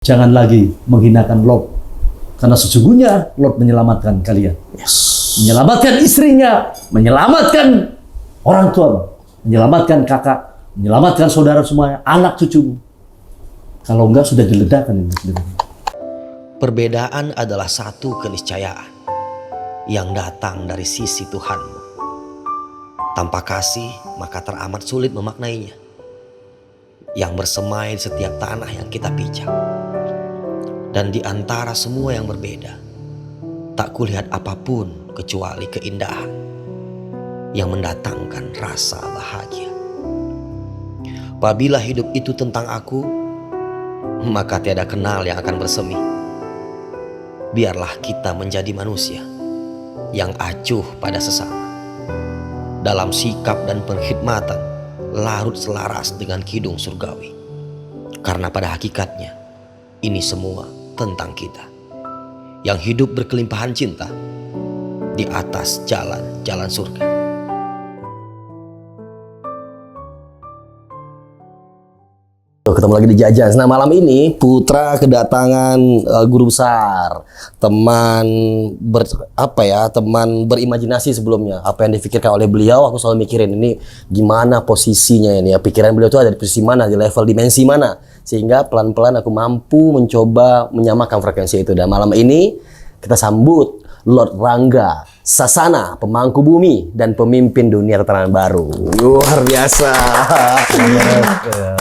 Jangan lagi menghinakan Lot, karena sesungguhnya Lot menyelamatkan kalian. Menyelamatkan istrinya, menyelamatkan orang tua, menyelamatkan kakak, menyelamatkan saudara semuanya, anak cucumu. Kalau enggak sudah diledakkan ini. Perbedaan adalah satu keniscayaan yang datang dari sisi Tuhanmu. Tanpa kasih, maka teramat sulit memaknainya. Yang bersemai di setiap tanah yang kita pijak. Dan di antara semua yang berbeda, tak kulihat apapun kecuali keindahan yang mendatangkan rasa bahagia. Apabila hidup itu tentang aku, maka tiada kenal yang akan bersemi. Biarlah kita menjadi manusia yang acuh pada sesama. Dalam sikap dan perkhidmatan larut selaras dengan kidung surgawi. Karena pada hakikatnya ini semua tentang kita yang hidup berkelimpahan cinta di atas jalan-jalan surga. Ketemu lagi di Jajans. Nah, malam ini Putra kedatangan guru besar, teman teman berimajinasi sebelumnya. Apa yang difikirkan oleh beliau, aku selalu mikirin ini gimana posisinya ini ya. Pikiran beliau itu ada di posisi mana, di level dimensi mana, sehingga pelan-pelan aku mampu mencoba menyamakan frekuensi itu. Dan malam ini kita sambut Lord Rangga Sasana, pemangku bumi dan pemimpin dunia tatanan baru. Luar biasa.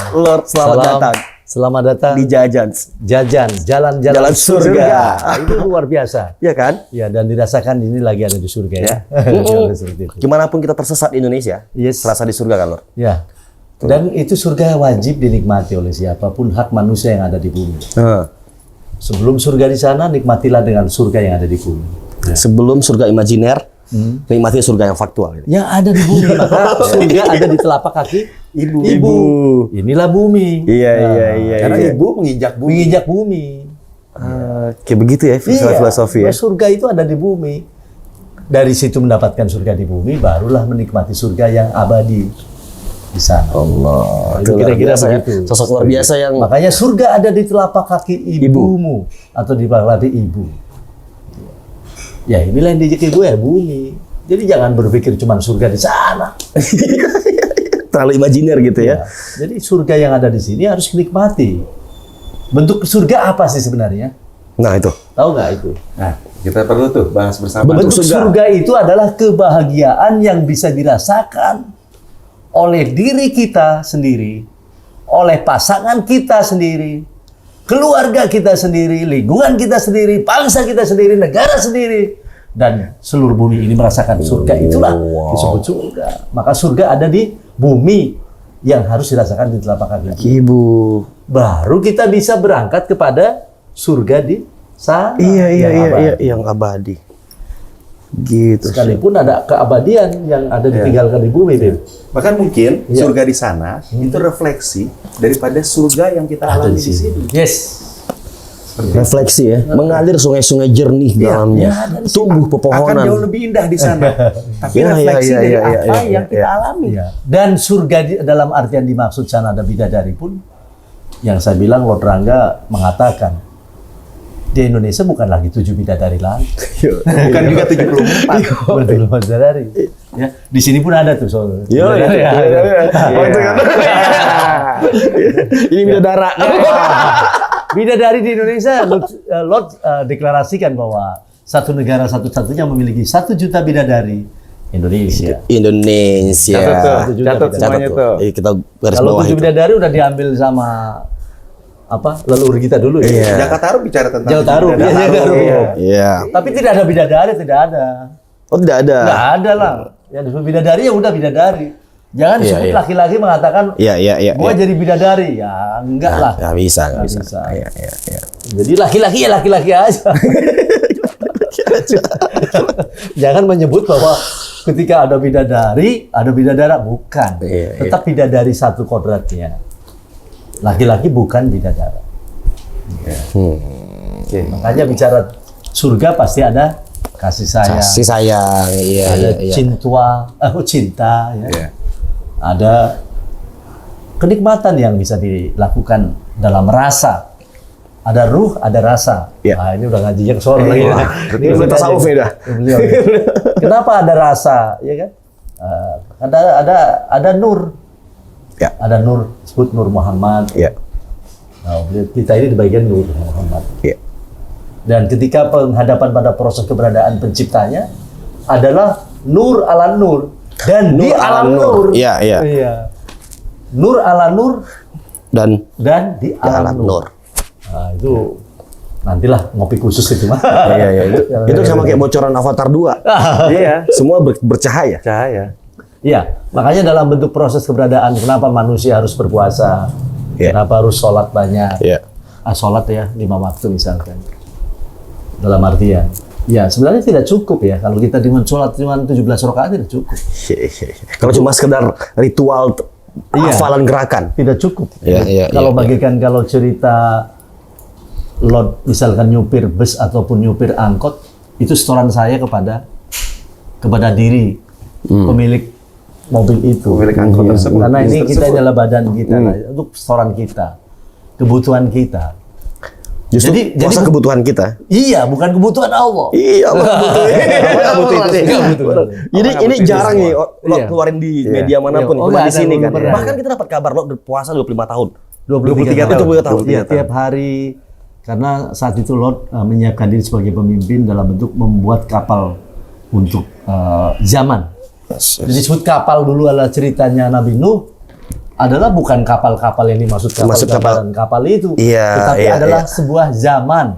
Lord, selamat datang. Selamat datang Di Jajans. Jajans, jalan-jalan surga. Itu luar biasa. Iya kan? Ya, dan dirasakan ini lagi ada di surga ya. Seperti itu. Gimana pun kita tersesat di Indonesia, Yes. terasa di surga kan, Lord? Ya. Dan itu surga wajib dinikmati oleh siapapun, hak manusia yang ada di bumi. Sebelum surga di sana, nikmatilah dengan surga yang ada di bumi. Sebelum surga imajiner, nikmati surga yang faktual. Yang ada di bumi, maka surga ada di telapak kaki ibu. Inilah bumi. Iya. Karena ibu menginjak bumi. Menginjak bumi. Kayak begitu ya filosofi ya. Surga itu ada di bumi. Dari situ mendapatkan surga di bumi, barulah menikmati surga yang abadi di sana. Allah, Itu kira-kira begitu. Sosok luar biasa yang Makanya surga ada di telapak kaki ibumu atau di bawah ibu. Ya, inilah yang diinjak ibu ya bumi. Jadi jangan berpikir cuma surga di sana. terlalu imajiner gitu ya. Jadi surga yang ada di sini harus dinikmati. Bentuk surga apa sih sebenarnya? Nah itu. Tahu nggak itu? Nah, kita perlu tuh bahas bersama. Bentuk surga itu adalah kebahagiaan yang bisa dirasakan oleh diri kita sendiri, oleh pasangan kita sendiri, keluarga kita sendiri, lingkungan kita sendiri, bangsa kita sendiri, negara sendiri, dan seluruh bumi ini merasakan surga. Itulah disebut surga. Maka surga ada di bumi yang harus dirasakan di telapak kaki Ibu. Baru kita bisa berangkat kepada surga di sana. Iya, yang abadi. Gitu. Sekalipun ada keabadian yang ada ditinggalkan di bumi, Bim. Bahkan mungkin surga di sana itu refleksi daripada surga yang kita alami di sini. Yes. Refleksi ya, mengalir sungai-sungai jernih dalamnya, tumbuh Akan pepohonan. jauh lebih indah di sana. Tapi Iya, refleksi iya, dari iya, apa iya, yang kita alami. Iya. Dan surga dalam artian dimaksud sana ada bidadari pun, yang saya bilang Lord Rangga mengatakan, di Indonesia bukan lagi 7 bidadari lagi. Bukan juga 74. Betul, bidadari. Ya, di sini pun ada tuh soal. Ini bidadara. Bidadari di Indonesia, Lord deklarasikan bahwa satu negara satu-satunya memiliki 1 juta bidadari. Indonesia. Catat semuanya tuh. Kita garis Kalau bawah 7 itu. bidadari udah diambil sama leluhur kita dulu ya. Jakartaru bicara tentang Jakartaru. Iya. Tapi tidak ada bidadari, tidak ada. Oh tidak ada. Nggak ada lah. Yang disebut bidadari ya udah bidadari. Jangan disebut laki-laki mengatakan, Iya. gua jadi bidadari. Ya enggak lah. Nggak bisa. Iya. Jadi laki-laki ya laki-laki aja. Jangan menyebut bahwa ketika ada bidadari, ada bidadara. Bukan. Tetap bidadari satu kodratnya. Laki-laki bukan bidadara. Makanya bicara surga pasti ada kasih sayang. Kasih sayang. Ada cinta. Ya. Ada kenikmatan yang bisa dilakukan dalam rasa ada ruh, ada rasa. Iya. Nah, ini udah ngaji yang sore lagi. Wah, Ini udah udah tasawuf ya dah. Beliau. Kenapa ada rasa, ya kan? Ada nur. Ya. Ada nur, sebut Nur Muhammad. Ya. Nah, kita ini di bagian Nur Muhammad. Ya. Dan ketika penghadapan pada proses keberadaan penciptanya adalah nur ala nur dan di alam nur. Iya, iya. Iya. Nur ala nur Dan di alam nur. Nah, itu nantilah ngopi khusus itu mah. iya, itu sama kayak bocoran Avatar 2. Iya. Semua bercahaya. Cahaya. Iya, makanya dalam bentuk proses keberadaan kenapa manusia harus berpuasa, Iya. kenapa harus sholat banyak, Iya. Sholat ya 5 waktu misalkan. Dalam artian, ya sebenarnya tidak cukup ya kalau kita cuma sholat cuma 17 rakaat tidak cukup. Kalau cuma sekedar ritual Iya. hafalan gerakan. Tidak cukup. Iya, Kalau iya. bagikan kalau cerita lot misalkan nyupir bus ataupun nyupir angkot itu setoran saya kepada diri pemilik mobil itu. Pemilik angkot tersebut. Karena ini Bis kita tersebut. adalah badan kita untuk setoran kita, kebutuhan kita. Justru Jadi puasa kebutuhan kita. Iya, bukan kebutuhan Allah. Iya, butuh. Jadi ini jarang nih lo Iya. keluarin di media manapun, Iya. Oh, cuma nggak di ada, sini belum kan. pernah. Bahkan kita dapat kabar lo berpuasa 25 tahun. 23 tahun. Iya, tiap hari. Karena saat itu Lot menyiapkan diri sebagai pemimpin dalam bentuk membuat kapal untuk zaman. Jadi disebut kapal dulu adalah ceritanya Nabi Nuh adalah bukan kapal-kapal yang dimaksud kapal itu, Iya, tetapi iya, adalah iya. sebuah zaman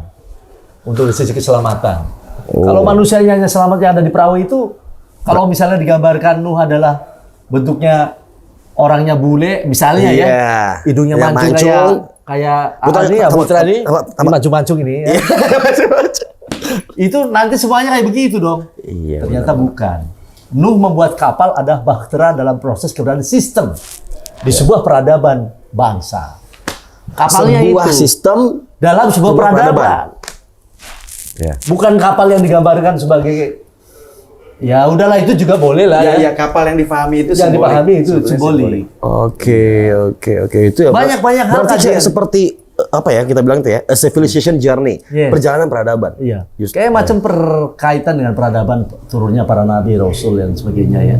untuk dari sisi keselamatan. Kalau manusianya hanya selamat yang ada di perahu itu, kalau misalnya digambarkan Nuh adalah bentuknya orangnya bule, misalnya Iya. ya, hidungnya Ya, mancung kayak ini ya Putra ini, mancung-mancung ini ya. Itu nanti semuanya kayak begitu dong. Iya. Ternyata bukan. Nuh membuat kapal adalah bahtera dalam proses keberadaan sistem di sebuah peradaban bangsa. Kapalnya Sebuah itu sistem dalam sebuah peradaban. peradaban. Ya. Bukan kapal yang digambarkan sebagai ya udahlah itu juga boleh lah Ya, ya. ya kapal yang difahami itu Yang simbolik. dipahami itu Sebetulnya simbolik. Oke, itu ya. Banyak hal Berarti kajian. kayak seperti apa ya kita bilang tuh ya, a civilization journey, Yes. perjalanan peradaban. Iya. Just- Kayak macam perkaitan dengan peradaban turunnya para nabi, rasul dan sebagainya ya.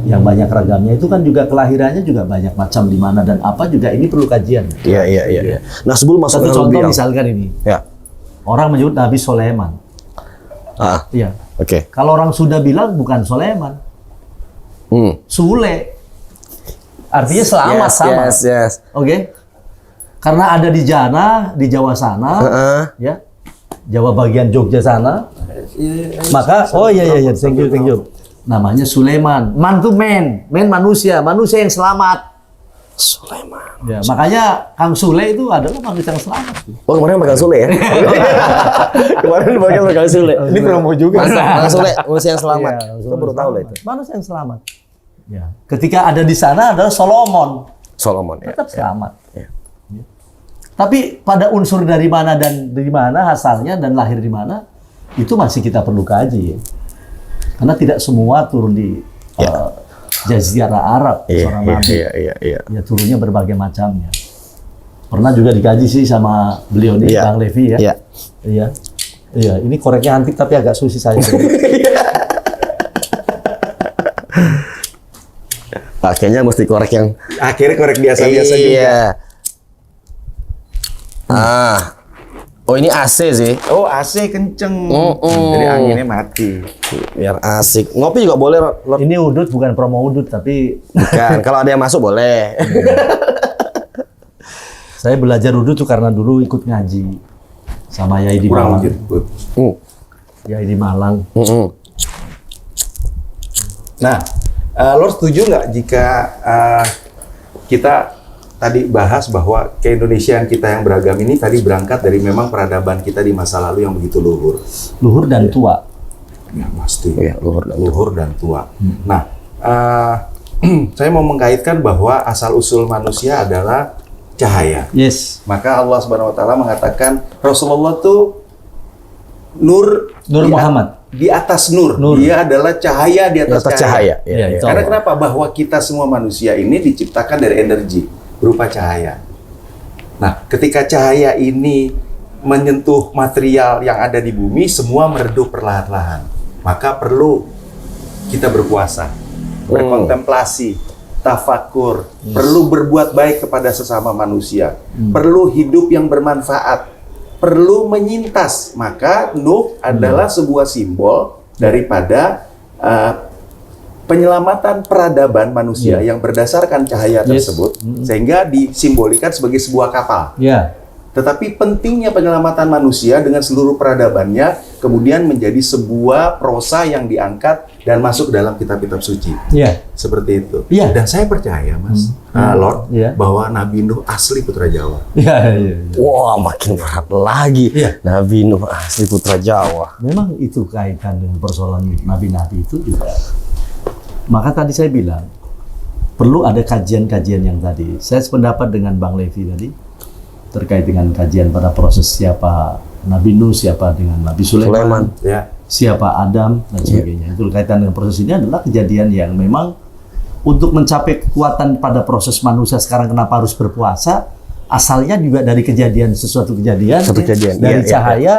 Yang banyak ragamnya itu kan juga kelahirannya juga banyak macam di mana dan apa juga ini perlu kajian. Iya. Nah sebelum masuk Satu ke contoh beliau. misalkan ini. Ya. Orang menyebut Nabi Sulaiman. Ah, Iya. oke. Kalau orang sudah bilang bukan Sulaiman, Sule. Artinya selamat sama. Yes. Oke. Karena ada di Jawa sana, ya. Jawa bagian Jogja sana. Maka iya, thank you. Namanya Sulaiman. Man tuh man manusia yang selamat. Sulaiman. Ya, makanya Kang Sule itu adalah manusia yang selamat. Oh kemarin pakai Sule ya? Kemarin pakai Sule. Ini promo juga. Kang Sule, manusia yang selamat. Iya, Kita baru tahu lah itu. Manusia yang selamat. Ya. Ketika ada di sana adalah Solomon. Solomon ya. Tetap selamat. Ya. Tapi pada unsur dari mana asalnya dan lahir di mana itu masih kita perlu kaji ya. Karena tidak semua turun di Jazirah Arab seorang nabi. Iya. Ya turunnya berbagai macamnya. Pernah juga dikaji sih sama beliau nih, Iya. Bang Levi ya. Iya. Iya, ini koreknya antik tapi agak susah saya. Kayaknya mesti korek yang Akhirnya korek biasa-biasa juga. Iya. Oh ini AC sih. Oh, AC kenceng. Mm-mm. Jadi anginnya mati. Biar asik. Ngopi juga boleh, Lord. Ini udut bukan promo udut tapi Bukan. Kalau ada yang masuk boleh. saya belajar udut tuh karena dulu ikut ngaji sama Yai di Kurang Malang. lanjut. Yai di Malang. Nah, lo setuju nggak jika kita tadi bahas bahwa keindonesiaan kita yang beragam ini tadi berangkat dari memang peradaban kita di masa lalu yang begitu luhur. Luhur dan tua. Ya pasti. Iya, luhur dan tua. Nah, saya mau mengkaitkan bahwa asal-usul manusia adalah cahaya. Yes. Maka Allah Subhanahu wa taala mengatakan Rasulullah tuh nur Muhammad. Di atas nur. Nur. Dia adalah cahaya di atas cahaya. Iya, itu Karena Allah. kenapa? Bahwa kita semua manusia ini diciptakan dari energi berupa cahaya. Nah, ketika cahaya ini menyentuh material yang ada di bumi, semua meredup perlahan-lahan. Maka perlu kita berpuasa, berkontemplasi, tafakur, perlu berbuat baik kepada sesama manusia, perlu hidup yang bermanfaat, perlu menyintas. Maka Nuh adalah sebuah simbol daripada penyelamatan peradaban manusia yang berdasarkan cahaya tersebut, sehingga disimbolikan sebagai sebuah kapal. Ya. Tetapi pentingnya penyelamatan manusia dengan seluruh peradabannya kemudian menjadi sebuah prosa yang diangkat dan masuk dalam kitab-kitab suci. Ya. Seperti itu. Iya. Dan saya percaya, Mas, Lord, bahwa Nabi Nuh asli putra Jawa. Ya, ya, ya. Wah, makin berat lagi. Iya. Nabi Nuh asli putra Jawa. Memang itu kaitan dengan persoalan nabi-nabi itu juga. Maka tadi saya bilang perlu ada kajian-kajian yang tadi. Saya sependapat dengan Bang Levi tadi terkait dengan kajian pada proses siapa Nabi Nuh, siapa dengan Nabi Sulaiman, Ya. siapa Adam dan sebagainya. Itu kaitan dengan proses ini adalah kejadian yang memang untuk mencapai kekuatan pada proses manusia sekarang kenapa harus berpuasa, asalnya juga dari kejadian sesuatu kejadian, Satu kejadian. dari Iya, cahaya.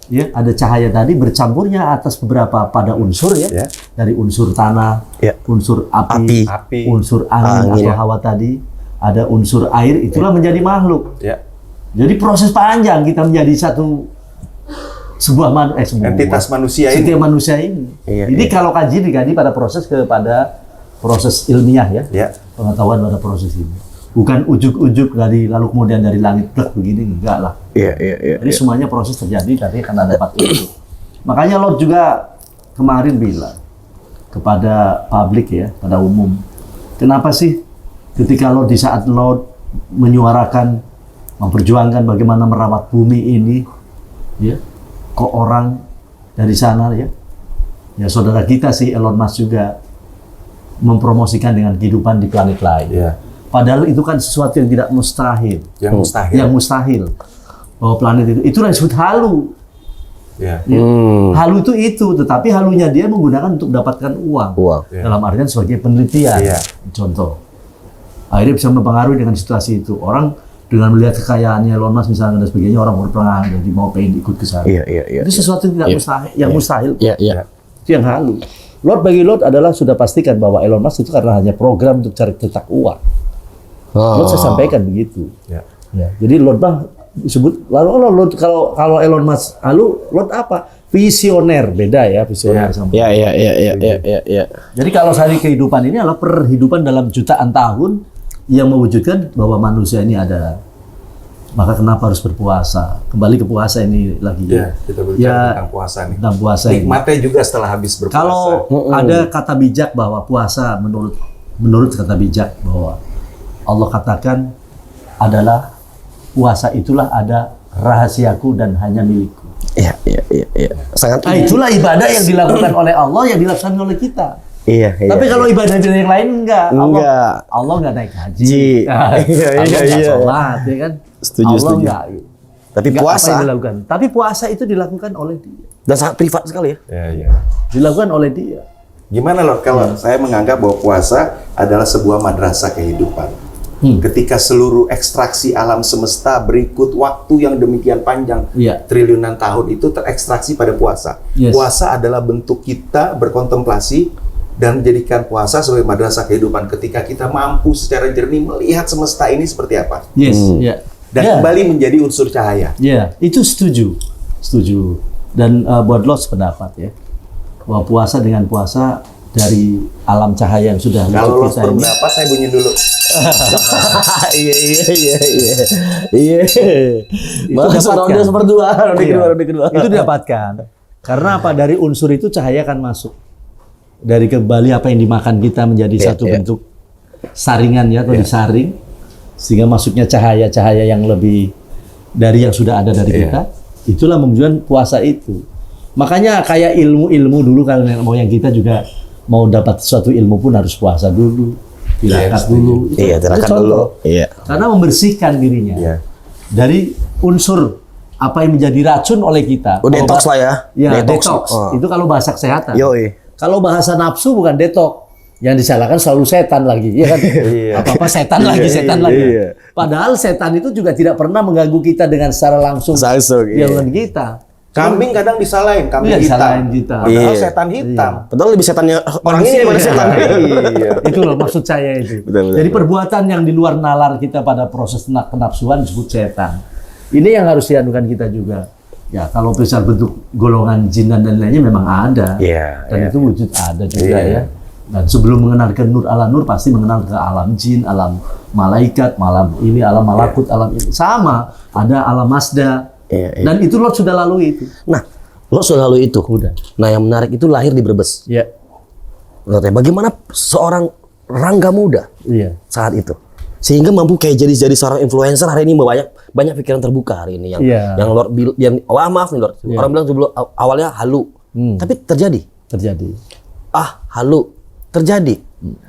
Ya, ada cahaya tadi bercampurnya atas beberapa pada unsur ya, Ya. dari unsur tanah, Ya. unsur api, Api. unsur angin Angin, atau ya. hawa tadi, ada unsur air, itulah menjadi makhluk. Ya. Jadi proses panjang kita menjadi sebuah Entitas manusia ini. setiap manusia ini. Iya, Jadi kalau kaji diganti pada proses kepada proses ilmiah ya, Ya. pengetahuan pada proses ini. Bukan ujuk-ujuk dari lalu kemudian dari langit plek begini, enggak lah. Iya, iya, iya. Jadi semuanya proses terjadi tapi karena dapat itu. Makanya Lot juga kemarin bilang kepada publik ya, pada umum, kenapa sih ketika Lot di saat Lot menyuarakan, memperjuangkan bagaimana merawat bumi ini, ya, kok orang dari sana ya saudara kita sih Elon Musk juga mempromosikan dengan kehidupan di planet lain. Ya. Padahal itu kan sesuatu yang tidak mustahil. Yang mustahil. Yang mustahil. Bahwa planet itulah disebut halu. Ya. Ya. Halu itu, tetapi halunya dia menggunakan untuk mendapatkan uang. Uang. Ya. Dalam artian sebagai penelitian. Iya. Contoh. Akhirnya bisa mempengaruhi dengan situasi itu. Orang dengan melihat kekayaannya Elon Musk misalnya dan sebagainya, orang berperang jadi mau pengen ikut ke sana. Iya, iya, iya. Itu sesuatu yang tidak mustahil, yang mustahil. Iya, iya. Itu yang halu. Bagi Lot adalah sudah pastikan bahwa Elon Musk itu karena hanya program untuk cari cetak uang. Lot saya sampaikan begitu. Ya. Ya, jadi Lot disebut lalu Lot kalau Elon Musk lalu Lot apa? Visioner, beda ya visioner sama. Iya, iya, iya, iya, iya, iya, iya. Jadi kalau sehari kehidupan ini adalah perhidupan dalam jutaan tahun yang mewujudkan bahwa manusia ini ada. Maka kenapa harus berpuasa? Kembali ke puasa ini lagi. Ya, kita berbicara tentang puasa nih. Tentang puasa ini. Nikmatnya juga setelah habis berpuasa. Kalau ada kata bijak bahwa puasa menurut kata bijak bahwa Allah katakan adalah puasa itulah ada rahasiaku dan hanya milikku. Iya, iya, iya, iya. Sangat. Nah, itulah ibadah yang dilakukan oleh Allah yang dilakukan oleh kita. Iya, iya. Tapi kalau ibadah yang lain enggak. Enggak. Allah enggak naik haji. Iya, iya, Allah enggak iya. sholat, ya kan? Setuju, Allah setuju. enggak. Tapi Enggak apa puasa yang dilakukan. Tapi puasa itu dilakukan oleh dia. dan sangat privat sekali ya. Ya, ya. Dilakukan oleh dia. Gimana loh kalau saya menganggap bahwa puasa adalah sebuah madrasah kehidupan. Ketika seluruh ekstraksi alam semesta berikut waktu yang demikian panjang, Iya. triliunan tahun itu terekstraksi pada puasa. Yes. Puasa adalah bentuk kita berkontemplasi dan menjadikan puasa sebagai madrasah kehidupan. Ketika kita mampu secara jernih melihat semesta ini seperti apa. Yes, ya. Dan Ya. kembali menjadi unsur cahaya. Ya, itu setuju. Dan buat Lot sependapat ya, bahwa puasa dengan puasa dari alam cahaya yang sudah Kalau lo kita ini. berapa, saya bunyi dulu. Iya, iya, iya, iya. Iya. Masuk dapatkan. ronde seperdua, ronde Iya. kedua, ronde kedua. Itu didapatkan. Karena apa? Dari unsur itu cahaya akan masuk. Dari kembali apa yang dimakan kita menjadi Iya, satu iya. bentuk saringan ya, atau disaring. Sehingga masuknya cahaya-cahaya yang lebih dari yang sudah ada dari Iya. kita. Itulah menunjukkan puasa itu. Makanya kayak ilmu-ilmu dulu kalau mau yang kita juga mau dapat suatu ilmu pun harus puasa dulu, tirakat Iya, dulu. Iya, tirakat contoh. dulu. Iya. Karena membersihkan dirinya Iya. dari unsur apa yang menjadi racun oleh kita. Oh, detox lah ya. Ya, detox. Oh. Itu kalau bahasa kesehatan. Yoi. Kalau bahasa nafsu bukan detox. Yang disalahkan selalu setan lagi, ya kan? Apa-apa setan lagi, setan lagi. Iya. Padahal setan itu juga tidak pernah mengganggu kita dengan secara langsung. Dia dengan kita. Kambing kadang disalahin, kambing Iya, hitam. disalahin kita. Padahal Iya. setan hitam. Padahal lebih setannya orang ini daripada setan. Iya. Itu loh maksud saya itu. Betul. Jadi perbuatan yang di luar nalar kita pada proses kenapsuan disebut setan. Ini yang harus dianukan kita juga. Ya, kalau besar bentuk golongan jin dan lain-lainnya memang ada. Iya, Dan iya. itu wujud ada juga ya. Dan sebelum mengenal ke nur ala nur pasti mengenal ke alam jin, alam malaikat, alam ini, alam malakut, alam ini. Sama, ada alam Mazda. Iya, iya. Dan itu Lot sudah lalui itu. Nah, lo selalu itu. Udah. Nah, yang menarik itu lahir di Brebes. Ya. Bagaimana seorang Rangga Muda Iya. saat itu sehingga mampu kayak jadi seorang influencer hari ini banyak pikiran terbuka hari ini yang Iya. yang Lord yang maaf nih Lord, Iya. orang bilang dulu awalnya halu, tapi terjadi halu terjadi.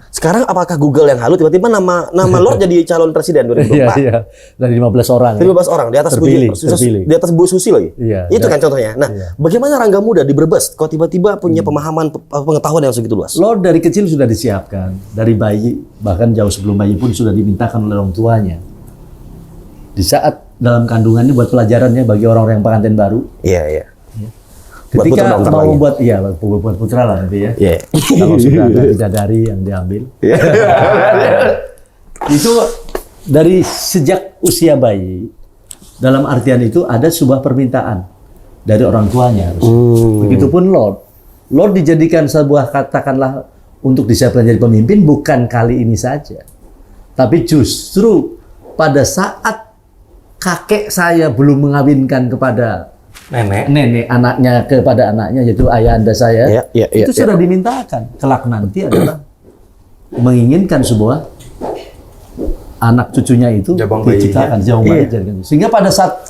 Sekarang apakah Google yang halu tiba-tiba nama Lord jadi calon presiden 2024? Iya. Dari 15 orang. 15 orang di atas Terpilih, Bu, terpilih. di atas Bu Susi lagi. Iya. Itu kan contohnya. Nah, bagaimana Rangga Muda di Brebes kok tiba-tiba punya pemahaman pengetahuan yang segitu luas? Lord dari kecil sudah disiapkan, dari bayi, bahkan jauh sebelum bayi pun sudah dimintakan oleh orang tuanya. Di saat dalam kandungannya buat pelajarannya bagi orang-orang yang pengantin baru. Iya, iya. Ketika Buat putra mau lagi. buat, buat putra lah nanti ya. Iya. Kalau sudah ada bidadari yang diambil. Itu dari sejak usia bayi, dalam artian itu ada sebuah permintaan dari orang tuanya. Begitupun Lord. Lord dijadikan sebuah katakanlah untuk disiapkan jadi pemimpin bukan kali ini saja. Tapi justru pada saat kakek saya belum mengawinkan kepada nenek anaknya kepada anaknya yaitu ayahanda saya, itu sudah dimintakan. Kelak nanti adalah menginginkan sebuah anak cucunya itu Jabang bayi, diciptakan jauh bayi. Sehingga pada saat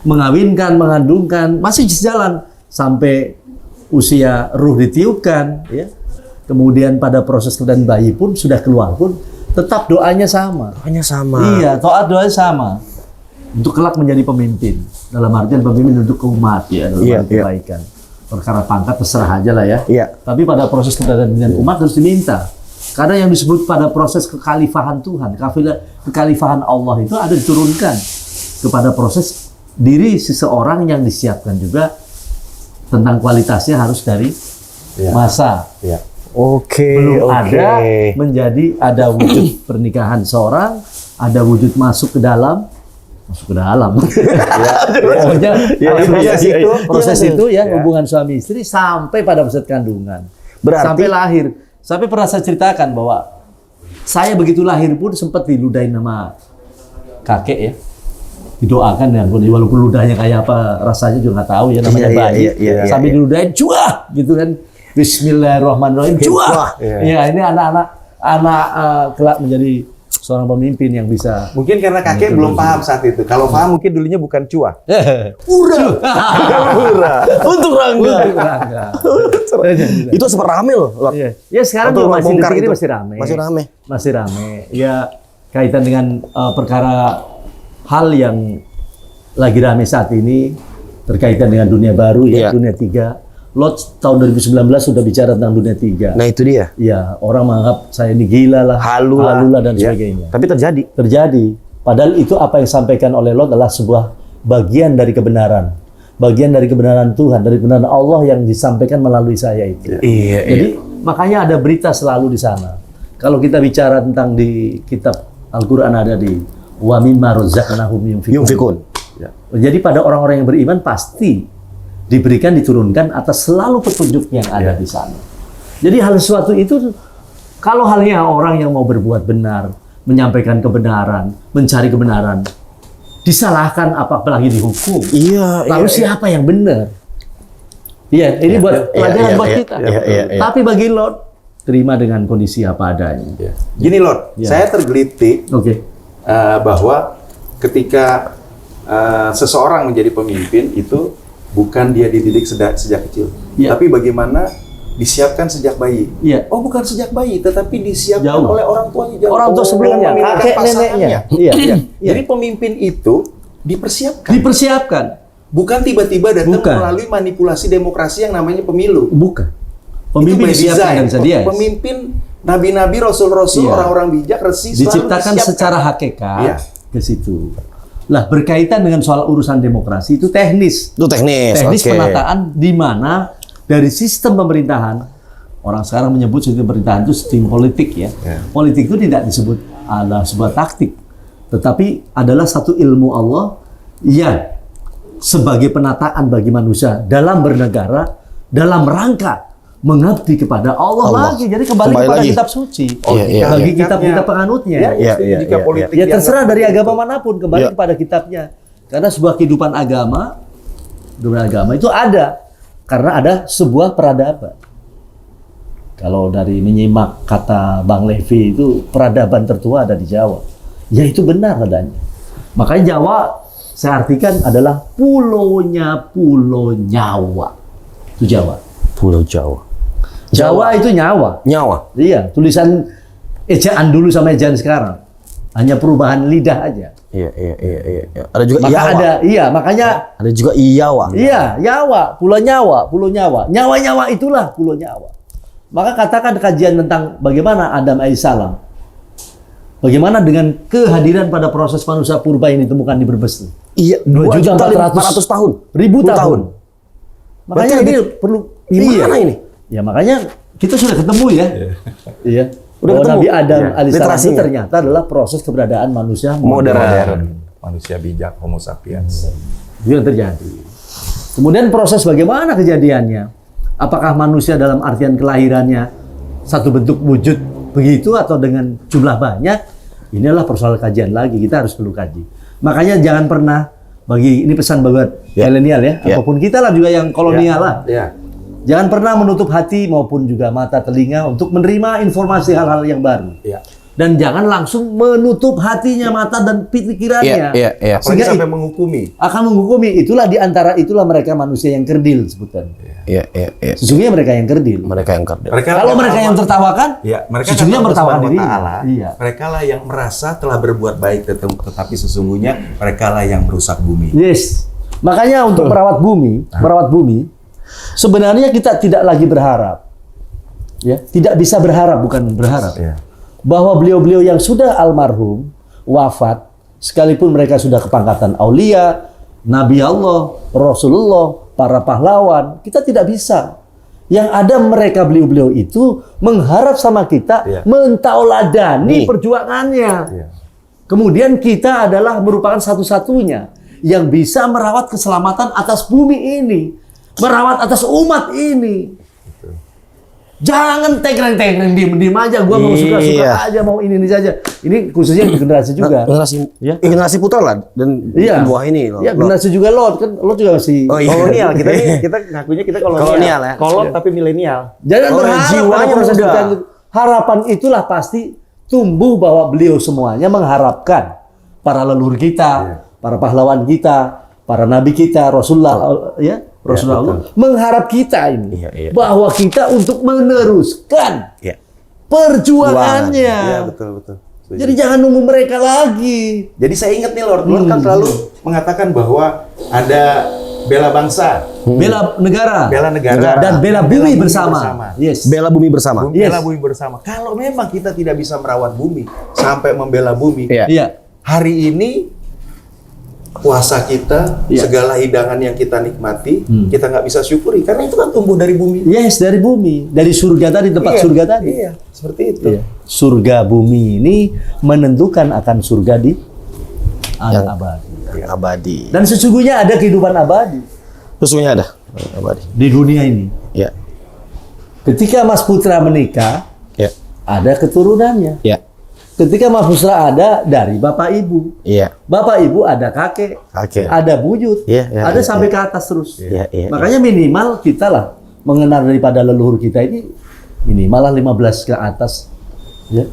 mengawinkan, mengandungkan masih jalan sampai usia ruh ditiupkan, ya. Kemudian pada proses kemudian bayi pun sudah keluar pun tetap doanya sama. Hanya sama. Iya, doanya sama. Untuk kelak menjadi pemimpin. Dalam artian pemimpin untuk umat ya, dalam arti kebaikan. Perkara pangkat terserah aja lah ya. Iya. Tapi pada proses kepemimpinan umat harus diminta. Karena yang disebut pada proses kekhalifahan Tuhan, kekhalifahan Allah itu ada diturunkan kepada proses diri seseorang yang disiapkan juga tentang kualitasnya harus dari masa. Iya. Oke, Belum ada menjadi ada wujud pernikahan seorang, ada wujud masuk ke dalam. Pokoknya proses itu ya hubungan suami istri sampai pada proses kandungan. Berarti Sampai lahir. Sampai pernah saya ceritakan bahwa saya begitu lahir pun sempat diludahin sama kakek ya. Didoakan dengan walaupun ludahnya kayak apa rasanya juga nggak tahu ya namanya bayi. Sambil diludahin cuah gitu kan. Bismillahirrahmanirrahim cuah. Ya ini anak-anak kelak menjadi seorang pemimpin yang bisa. Mungkin karena kakek belum paham saat itu. Kalau paham mungkin dulunya bukan cuah. untuk Rangga. Itu sempat rame loh. Ya sekarang Waktu juga masih bongkar detik ini itu. masih rame. Masih rame. Ya kaitan dengan perkara hal yang lagi rame saat ini terkaitan dengan dunia baru ya, dunia 3. Lot tahun 2019 sudah bicara tentang dunia 3. Nah itu dia. Ya, orang menganggap saya ini gila lah, halu lah dan sebagainya. Tapi terjadi. Terjadi. Padahal itu apa yang disampaikan oleh Lot adalah sebuah bagian dari kebenaran. Bagian dari kebenaran Tuhan, dari kebenaran Allah yang disampaikan melalui saya itu. Jadi makanya ada berita selalu di sana. Kalau kita bicara tentang di kitab Al-Quran ada di wa mimma razaqnahum yunfikun. Jadi pada orang-orang yang beriman pasti diberikan, diturunkan atas selalu petunjuk yang ada di sana. Jadi hal sesuatu itu, kalau halnya orang yang mau berbuat benar, menyampaikan kebenaran, mencari kebenaran, disalahkan apalagi dihukum. Lalu siapa yang benar? Iya, ini buat pelajaran buat kita. Tapi bagi Lot, terima dengan kondisi apa adanya. Gini Lord, saya tergelitik bahwa ketika seseorang menjadi pemimpin itu bukan dia dididik sejak kecil, tapi bagaimana disiapkan sejak bayi. Oh, bukan sejak bayi, tetapi disiapkan oleh orang tuanya. Orang tua sebelumnya, kakek neneknya. Jadi pemimpin itu dipersiapkan. Bukan tiba-tiba datang melalui manipulasi demokrasi yang namanya pemilu. Bukan. Pemimpin disiapkan bisa dia. Pemimpin nabi-nabi, rasul-rasul, Iya. orang-orang bijak, resi selalu Diciptakan disiapkan. secara hakikat Iya. ke situ. Lah berkaitan dengan soal urusan demokrasi itu teknis. Itu teknis. Teknis oke. penataan di mana dari sistem pemerintahan, orang sekarang menyebut sistem pemerintahan itu sistem politik ya. Ya. Politik itu tidak disebut adalah sebuah taktik, tetapi adalah satu ilmu Allah yang sebagai penataan bagi manusia dalam bernegara, dalam rangka mengabdi kepada Allah, Allah. lagi. Jadi kembali Kembali kepada lagi. kitab suci. Iya, iya, bagi iya. kitab-kitab penganutnya. Ya, Iya, iya, jika iya, politik Ya dianggap terserah dari seperti agama itu. manapun, kembali Ya. kepada kitabnya. Karena sebuah kehidupan agama itu ada karena ada sebuah peradaban. Kalau dari menyimak kata Bang Levi itu peradaban tertua ada di Jawa. Ya itu benar adanya. Makanya Jawa saya artikan adalah pulaunya Pulau Nyawa. Itu Jawa. Pulau Jawa. Jawa itu nyawa. Nyawa. Iya, tulisan ejaan dulu sama ejaan sekarang. Hanya perubahan lidah aja. Iya, iya, iya, iya. Ada juga Maka Iyawa. ada, iya, makanya Ada juga Iyawa. iya, Nyawa, Pulau Nyawa, Pulau Nyawa. Nyawa-nyawa itulah Pulau Nyawa. Maka katakan kajian tentang bagaimana Adam alaihissalam. Bagaimana dengan kehadiran pada proses manusia purba yang ditemukan di Brebes itu? Iya, 2.400.000 tahun. Ribu tahun. tahun. Makanya Berarti ini perlu gimana ini? Ya makanya kita sudah ketemu ya. Iya. Udah Bahwa ketemu. Nabi Adam Iya. alaihissalam itu Literasinya. ternyata adalah proses keberadaan manusia Modern. Manusia bijak, Homo sapiens. Itu yang terjadi. Kemudian proses bagaimana kejadiannya? Apakah manusia dalam artian kelahirannya satu bentuk wujud begitu atau dengan jumlah banyak? Inilah persoalan kajian lagi. Kita harus perlu kaji. Makanya jangan pernah ini pesan buat Ya. milenial ya, Ya. apapun kita lah juga yang kolonial lah. Ya. Jangan pernah menutup hati maupun juga mata telinga untuk menerima informasi hal-hal yang baru. Ya. Dan jangan langsung menutup hatinya, mata dan pikirannya. Iya, iya. Apalagi Sehingga sampai menghukumi. akan menghukumi. Itulah mereka manusia yang kerdil sebutkan. Iya, iya, iya. Sesungguhnya mereka yang kerdil. Mereka yang kerdil. Kalau mereka yang tertawakan, ya, mereka sesungguhnya kata Allah bertawakan Subhanahu wa diri. Ta'ala, Iya. mereka lah yang merasa telah berbuat baik, tetapi sesungguhnya mereka lah yang merusak bumi. Yes. Makanya untuk merawat bumi, sebenarnya kita tidak lagi berharap. Ya, tidak bisa berharap, bukan berharap. Ya. Bahwa beliau-beliau yang sudah almarhum, wafat, sekalipun mereka sudah kepangkatan aulia, Nabi Allah, Rasulullah, para pahlawan, kita tidak bisa. Yang ada mereka beliau-beliau itu mengharap sama kita, Iya. mentauladani Nih. perjuangannya. Ya. Kemudian kita adalah merupakan satu-satunya yang bisa merawat keselamatan atas bumi ini, merawat atas umat ini. Jangan tegreng-tegreng, diem aja. Gua mau suka-suka Iya. aja, mau ini saja. Ini khususnya di generasi juga. Generasi, Ya. generasi putra lah dan Iya. buah ini loh. Ya, generasi juga lo kan lo juga masih Oh, iya. Kolonial, kita ngakunya kita kolonial. Kolonial, ya. Kolot tapi milenial. Jangan Oh, berharap pada jiwanya proses muda. kita itu. Harapan itulah pasti tumbuh bahwa beliau semuanya mengharapkan para leluhur kita, para pahlawan kita, para nabi kita, Rasulullah ya, Rasulullah Allah, mengharap kita ini Iya, iya. bahwa kita untuk meneruskan Iya. perjuangannya. Iya, betul. Setuju. Jadi jangan nunggu mereka lagi. Jadi saya ingat nih Lord kan selalu mengatakan bahwa ada bela bangsa, Bela negara, bela negara, dan bela bumi bersama. Yes. Bela bumi bersama. Bumi, Yes. bela bumi bersama. Kalau memang kita tidak bisa merawat bumi sampai membela bumi, Iya. Iya. hari ini puasa kita, Iya. segala hidangan yang kita nikmati, kita nggak bisa syukuri karena itu kan tumbuh dari bumi. Yes, dari bumi, dari surga tadi, tempat Iya, surga tadi. Iya, seperti itu. Iya. Surga bumi ini menentukan akan surga di Yang- abadi. Yang abadi. Dan sesungguhnya ada kehidupan abadi Sesungguhnya ada abadi. di dunia ini. Ya. Ketika Mas Putra menikah, Ya. ada keturunannya. Ya. Ketika Mas Putra ada dari bapak ibu. Iya. Bapak ibu ada kakek, Kakek. ada buyut, Iya, iya, ada iya, sampai ke atas terus. Iya, iya, Makanya minimal kita lah mengenal daripada leluhur kita ini minimal lah 15 ke atas, ya.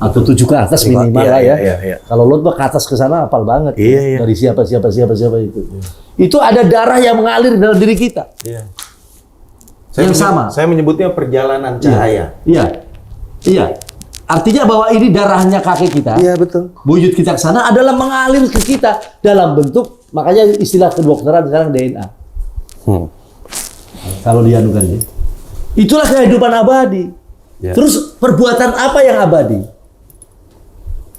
Atau 7 ke atas minimal Iya, lah ya. iya, iya. Kalau lo ke atas ke sana hafal banget. Iya, iya. Dari siapa itu. Itu ada darah yang mengalir dalam diri kita. Iya. Yang sama. Saya menyebutnya perjalanan cahaya. Iya. Iya. Artinya bahwa ini darahnya kakek kita. Iya, betul. Wujud kita ke sana adalah mengalir ke kita dalam bentuk, makanya istilah kedokteran sekarang DNA. Kalau dianukan ya. Itulah kehidupan abadi. Ya. Terus perbuatan apa yang abadi?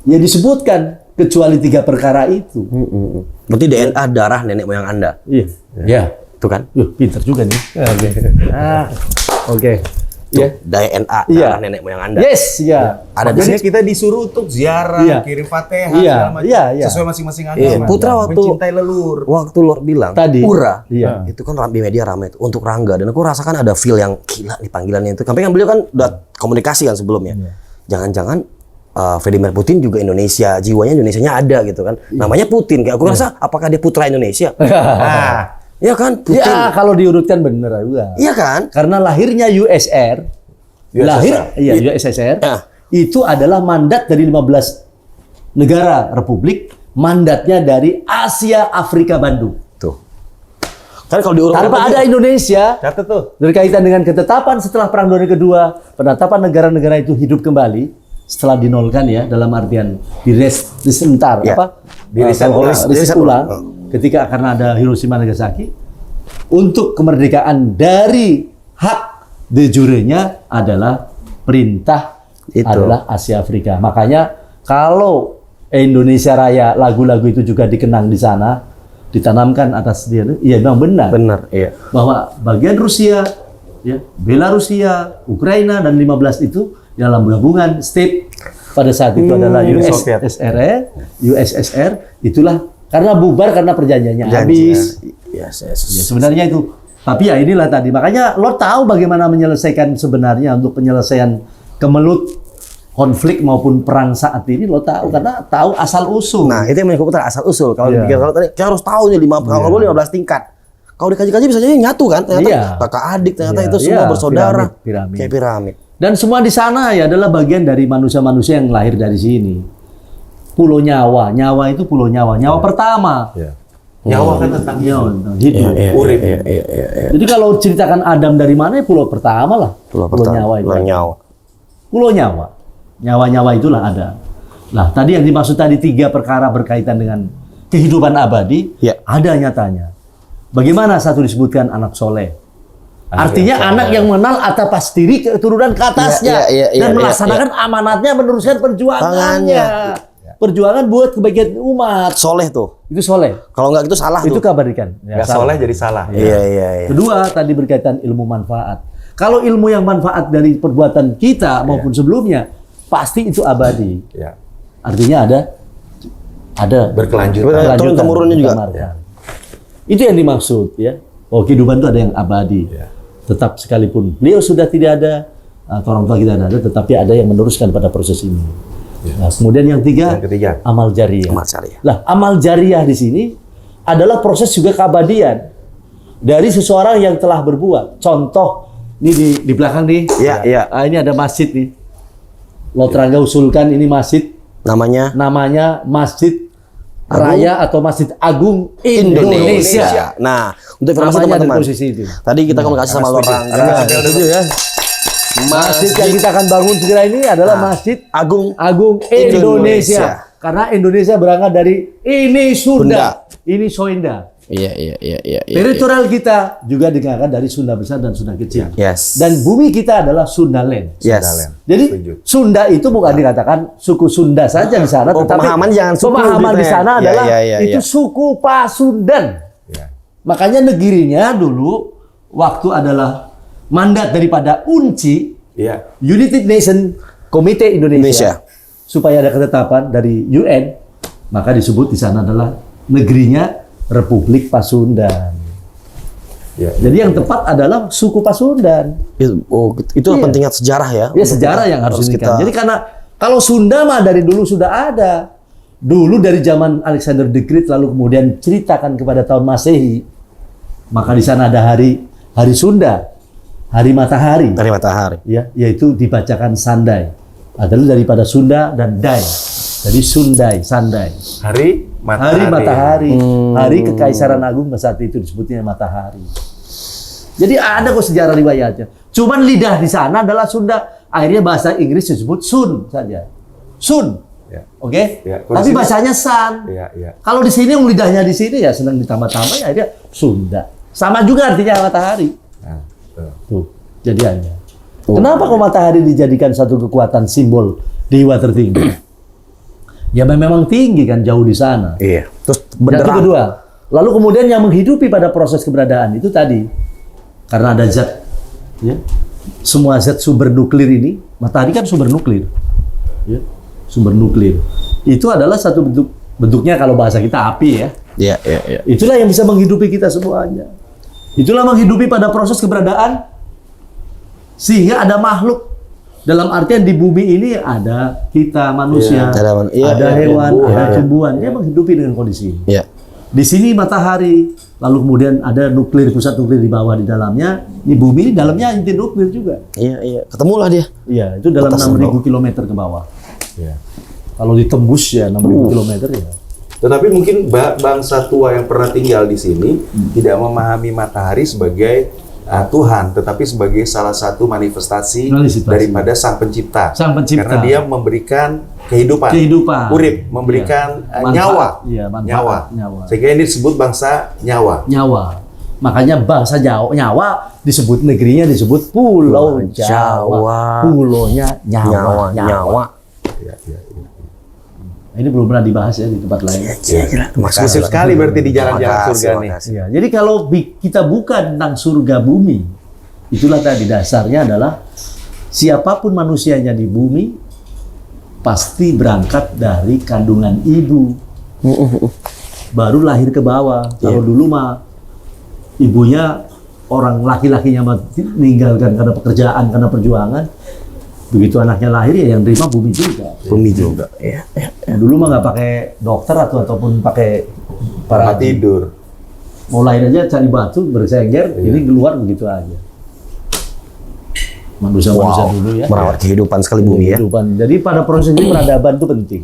Ya disebutkan kecuali 3 perkara itu. Berarti DNA darah nenek moyang Anda. Iya. Ya. Itu kan? Pinter juga nih. Oke. Oke. Tuh, DNA Iya. darah nenek moyang Anda. Yes, ya. Ada di Makanya kita disuruh untuk ziarah, Iya. kirim fatihah, Iya, segala macam, iya. sesuai masing-masing Iya, agama. Putra waktu mencintai leluhur. Waktu Lord bilang Tadi. pura, Iya. itu kan di media ramai itu untuk Rangga, dan aku rasakan ada feel yang gila di panggilannya itu. Tapi kan beliau kan udah komunikasi kan sebelumnya. Jangan-jangan Vladimir Putin juga Indonesia, jiwanya Indonesianya ada gitu kan. Namanya Putin, kayak aku rasa apakah dia putra Indonesia? Nah, Iya kan, Putin. Ya, kalau diurutkan bener juga. Iya kan? Karena lahirnya USSR, USSR, Ya. itu adalah mandat dari 15 negara republik, mandatnya dari Asia, Afrika, Bandung. Tuh. Kan kalau diurut Tanpa ada Indonesia, catat tuh. berkaitan dengan ketetapan setelah Perang Dunia Kedua, penetapan negara-negara itu hidup kembali setelah dinolkan ya, dalam artian disebentar Ya. reset ulang ketika karena ada Hiroshima Nagasaki, untuk kemerdekaan dari hak de jure-nya adalah perintah Itu. adalah Asia Afrika. Makanya kalau Indonesia Raya lagu-lagu itu juga dikenang di sana, ditanamkan atas dia, iya memang benar. Benar, iya. Bahwa bagian Rusia, ya, Belarusia, Ukraina dan 15 itu dalam gabungan state pada saat itu adalah USSR, itulah karena bubar karena perjanjiannya habis. Yes. Ya, sebenarnya itu. Tapi ya inilah tadi, makanya lo tahu bagaimana menyelesaikan sebenarnya untuk penyelesaian kemelut konflik maupun perang saat ini, lo tahu karena tahu asal usul. Nah, itu yang menyangkut putar asal usul. Kalau Iya. dipikir kalau tadi, kita harus tahu nih 15 tingkat. Kalau dikaji-kaji bisa jadi nyatu kan? Ternyata Iya. kakak adik, ternyata Iya, itu semua iya, bersaudara. piramid. Kayak piramid. Dan semua di sana ya adalah bagian dari manusia-manusia yang lahir dari sini. Pulau Nyawa, Nyawa itu Pulau Nyawa, Nyawa pertama. Nyawa kan tentang Nyawa, hidup. hidup. Urip. Jadi kalau ceritakan Adam dari mana ya pulau pertama lah. Pulau pertama. Nyawa itu. Pulau Nyawa. Pulau Nyawa. Nyawa-nyawa itulah ada. Nah, tadi yang dimaksud tadi 3 perkara berkaitan dengan kehidupan abadi, Ya. ada nyatanya. Bagaimana satu disebutkan anak soleh? Artinya yang anak soleh. yang mengenal atas diri keturunan ke atasnya Iya, dan iya, melaksanakan amanatnya, meneruskan perjuangannya. Perjuangan buat kebaikan umat. Soleh tuh. Itu soleh. Kalau nggak gitu salah Itu tuh. kabarikan. Ya, Nggak salah. soleh jadi salah. Iya. Kedua, tadi berkaitan ilmu manfaat. Kalau ilmu yang manfaat dari perbuatan kita maupun sebelumnya, pasti itu abadi. Ya. Artinya ada Berkelanjutan. Turun-temurunnya juga. berkelanjutan. Itu yang dimaksud ya. Oh, kehidupan itu ada yang abadi. Ya. Tetap sekalipun beliau sudah tidak ada, atau orang tua kita tidak ada, tetapi ada yang meneruskan pada proses ini. Nah, kemudian yang Yang ketiga. amal jariah. Amal jariah. Lah, amal jariah di sini adalah proses juga keabadian dari seseorang yang telah berbuat. Contoh, ini di belakang nih. Iya. Ah, ini ada masjid nih. Lotrangga usulkan ini masjid, Namanya namanya Masjid Raya atau Masjid Agung Indonesia. Nah, untuk informasi Namanya ada teman-teman. posisi itu. Tadi kita komunikasi sama orang. Setuju ya. Masjid yang kita akan bangun segera ini adalah Masjid Agung Agung Indonesia. Indonesia. Karena Indonesia berangkat dari ini Sunda, Sunda. ini Soenda. Iya. Teritorial kita juga dikenalkan dari Sunda besar dan Sunda kecil. Yes. Dan bumi kita adalah Sundaland. Yes. Jadi Setuju. Sunda itu bukan dikatakan suku Sunda saja di sana, Oh, tetapi pemahaman jangan suku pemahaman gitu di ya. sana Iya, adalah iya, itu iya. suku Pasundan. Ya. Makanya negerinya dulu waktu adalah mandat daripada UNCI, Iya. United Nation Komite Indonesia, Indonesia. supaya ada ketetapan dari UN, maka disebut di sana adalah negerinya Republik Pasundan. Ya. Jadi yang tepat adalah suku Pasundan. Itu Iya. pentingnya sejarah ya. Ya sejarah yang harus kita. kita. Jadi karena kalau Sunda mah dari dulu sudah ada. Dulu dari zaman Alexander the Great lalu kemudian ceritakan kepada tahun Masehi. Maka di sana ada hari Sunda, hari matahari. Dari matahari. Ya, yaitu dibacakan Sandai. Adalah daripada Sunda dan Dai. Jadi Sundai, Sandai. Hari matahari. Hari matahari, hari Kekaisaran Agung saat itu disebutnya matahari. Jadi ada kok sejarah riwayatnya. Cuman lidah di sana adalah Sunda. Akhirnya bahasa Inggris disebut Sun saja. Sun. Ya. Oke? Ya, kalau Tapi di sini- bahasanya San. Iya. Kalau di sini yang lidahnya di sini ya senang ditambah-tambah ya akhirnya Sunda. Sama juga artinya matahari. Nah, tuh. Tuh, jadiannya. Kenapa kok matahari dijadikan satu kekuatan simbol dewa tertinggi? Ya memang tinggi kan, jauh di sana. Iya. Terus Yang benderang. kedua, lalu kemudian yang menghidupi pada proses keberadaan itu tadi, karena ada zat, ya, semua zat sumber nuklir ini, matahari kan sumber nuklir, ya, sumber nuklir. Itu adalah satu bentuknya kalau bahasa kita api ya. Iya, iya, iya. Itulah yang bisa menghidupi kita semuanya. Itulah menghidupi pada proses keberadaan, sehingga ada makhluk. Dalam artian di bumi ini ada kita manusia, ada hewan, ada tumbuhan. Dia menghidupi dengan kondisi ini. Iya. Di sini matahari, lalu kemudian ada nuklir, pusat nuklir di bawah di dalamnya. Di bumi dalamnya inti nuklir juga. Iya, iya. Ketemulah dia. Iya, itu dalam 6.000 km ke bawah. Ya. Kalau ditembus ya 6.000 km ya. Tetapi mungkin bangsa tua yang pernah tinggal di sini tidak memahami matahari sebagai Tuhan, tetapi sebagai salah satu manifestasi daripada Sang Pencipta. Sang Pencipta. Karena dia memberikan kehidupan, urip, memberikan nyawa. Iya, manfaat, nyawa. Sehingga ini disebut bangsa nyawa. Nyawa. Makanya bangsa nyawa disebut negerinya disebut Pulau Jawa. Pulaunya nyawa. Ya, ya, ya. Ini belum pernah dibahas ya di tempat lain. Eksklusif sekali berarti di jalan-jalan surga nih. Ya, jadi kalau kita buka tentang surga bumi, itulah tadi dasarnya adalah siapapun manusianya di bumi pasti berangkat dari kandungan ibu, baru lahir ke bawah. Kalau dulu mah ibunya orang laki-lakinya meninggalkan karena pekerjaan, karena perjuangan. Begitu anaknya lahir ya yang terima bumi juga. Bumi juga. Iya. Dulu mah nggak pakai dokter ataupun pakai Para tidur. Mulai aja cari batu bersengger, ini keluar begitu aja. Manusia-manusia dulu ya. Merawat kehidupan sekali bumi ya. Kehidupan. Jadi pada proses ini peradaban itu penting.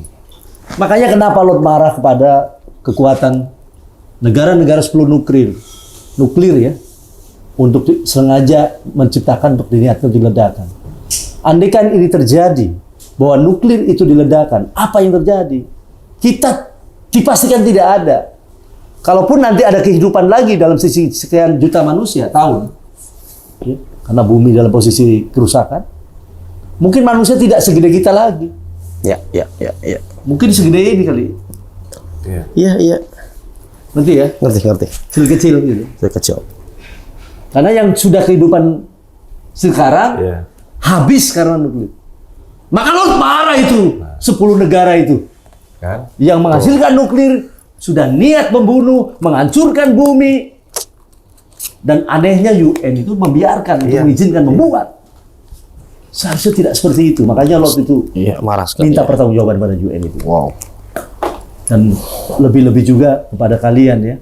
Makanya kenapa Lot marah kepada kekuatan negara-negara 10 nuklir ya, untuk sengaja menciptakan untuk diniatkan diledakkan. Andaikan ini terjadi, bahwa nuklir itu diledakkan, apa yang terjadi? Kita dipastikan tidak ada. Kalaupun nanti ada kehidupan lagi dalam sisi sekian juta manusia tahun, ya, karena bumi dalam posisi kerusakan, mungkin manusia tidak segede kita lagi. Ya. Mungkin segede ini kali. Iya. Ngerti ya? Ngerti. Kecil-kecil gitu. Kecil. Karena yang sudah kehidupan sekarang habis karena nuklir. Maka Lot marah itu 10 negara itu Kan? yang menghasilkan nuklir sudah niat membunuh, menghancurkan bumi, dan anehnya UN itu membiarkan, mengizinkan membuat. Seharusnya tidak seperti itu. Makanya Lot itu marah sekali. minta pertanggungjawaban pada UN itu. Wow. Dan lebih-lebih juga kepada kalian ya,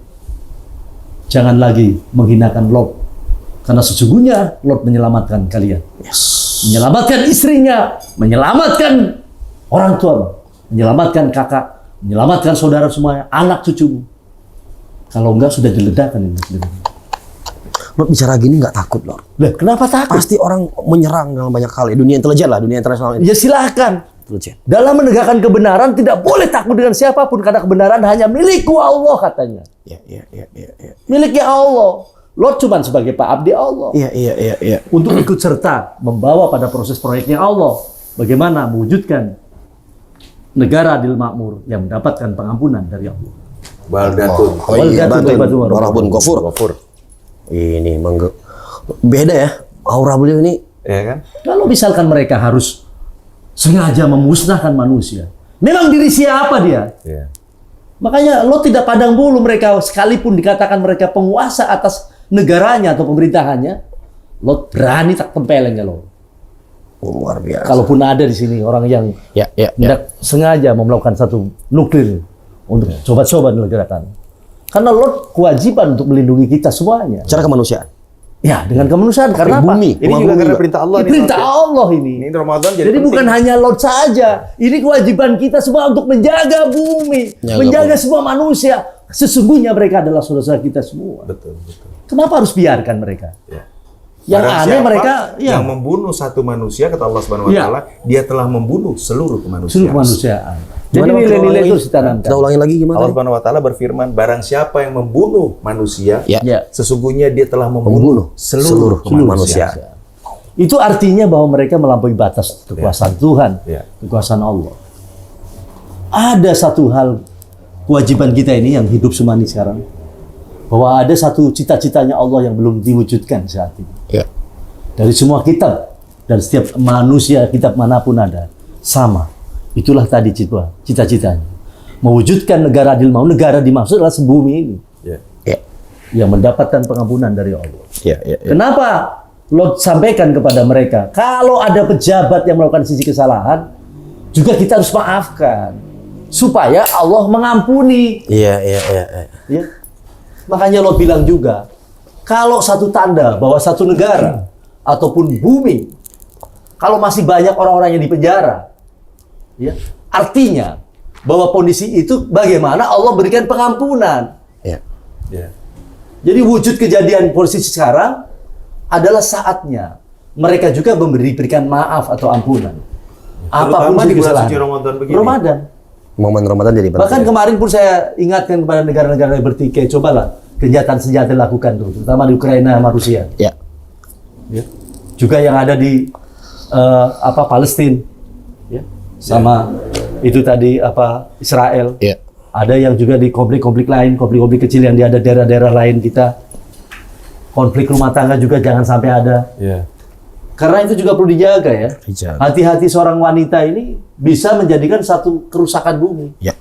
jangan lagi menghinakan Lot, karena sesungguhnya Lot menyelamatkan kalian. Menyelamatkan istrinya, menyelamatkan orang tua, menyelamatkan kakak, menyelamatkan saudara semuanya, anak cucumu. Kalau enggak sudah diledakkan ini. Lot bicara gini nggak takut Lot? Lah, kenapa takut? Pasti orang menyerang dalam banyak hal. Dunia intelijen lah, dunia internasional ini. Ya silahkan. Intelijen. Dalam menegakkan kebenaran tidak boleh takut dengan siapapun, karena kebenaran hanya milikku Allah katanya. Iya. Miliknya Allah. Lot cuma sebagai Pak Abdi Allah. Iya. Untuk ikut serta membawa pada proses proyeknya Allah. Bagaimana mewujudkan negara adil makmur yang mendapatkan pengampunan dari Allah. Baldatun. Warahbun Ghafur. Ini beda ya aura beliau ini. Ya kan? Kalau misalkan mereka harus sengaja memusnahkan manusia, memang diri siapa dia? Iya. Makanya Lot tidak pandang bulu mereka, sekalipun dikatakan mereka penguasa atas negaranya atau pemerintahannya, Lot berani tak tempelengnya Lot. Luar biasa. Kalaupun ada di sini orang yang tidak sengaja melakukan satu nuklir untuk coba-coba diledakan. Karena Lot kewajiban untuk melindungi kita semuanya. Cara kemanusiaan. Ya, dengan kemanusiaan. Karena apa? Bumi. Ini juga karena perintah Allah nih. Perintah Allah ini. Ini Ramadan jadi Jadi penting. bukan hanya Lot saja. Ini kewajiban kita semua untuk menjaga bumi, menjaga semua manusia. Sesungguhnya mereka adalah saudara kita semua. Betul. Kenapa harus biarkan mereka? Ya. Yang Barang aneh siapa mereka yang membunuh satu manusia, kata Allah Subhanahu wa taala, dia telah membunuh seluruh kemanusiaan. seluruh kemanusiaan. Jadi Gimana, nilai-nilai itu kita harus ditanamkan. Kita ulangin lagi gimana? Allah Subhanahu wa taala berfirman, barang siapa yang membunuh manusia, Ya. Ya. sesungguhnya dia telah membunuh seluruh manusia. Itu artinya bahwa mereka melampaui batas kekuasaan Tuhan, Ya. kekuasaan Allah. Ada satu hal kewajiban kita ini yang hidup semani sekarang, bahwa ada satu cita-citanya Allah yang belum diwujudkan saat ini. Ya. Dari semua kitab dan setiap manusia kitab manapun ada sama. Itulah tadi cita-citanya. Mewujudkan negara adil mau. Negara dimaksud adalah sebumi ini Ya. Ya. yang mendapatkan pengampunan dari Allah. Ya. Ya. Kenapa Lot sampaikan kepada mereka, kalau ada pejabat yang melakukan sisi kesalahan, juga kita harus maafkan supaya Allah mengampuni. Iya. Iya. Iya. Ya. Makanya Lot bilang juga, kalau satu tanda bahwa satu negara ataupun bumi, kalau masih banyak orang-orang yang dipenjara, ya, artinya bahwa kondisi itu bagaimana Allah berikan pengampunan. Ya. Ya. Jadi wujud kejadian posisi sekarang adalah saatnya mereka juga berikan maaf atau ampunan. Terutama di sisi bulan kesalahan. suci Ramadan begini. Ramadan. Momen Ramadan jadi penting. Bahkan kemarin pun saya ingatkan kepada negara-negara yang bertikai, cobalah kejahatan senjata dilakukan tuh, terutama di Ukraina sama Rusia. Ya. Ya. Juga yang ada di Palestina, ya. Sama itu tadi Israel. Ya. Ada yang juga di konflik-konflik lain, konflik-konflik kecil yang ada daerah-daerah lain kita. Konflik rumah tangga juga jangan sampai ada. Ya. Karena itu juga perlu dijaga ya. Dijaga. Hati-hati seorang wanita ini bisa menjadikan satu kerusakan bumi. Ya.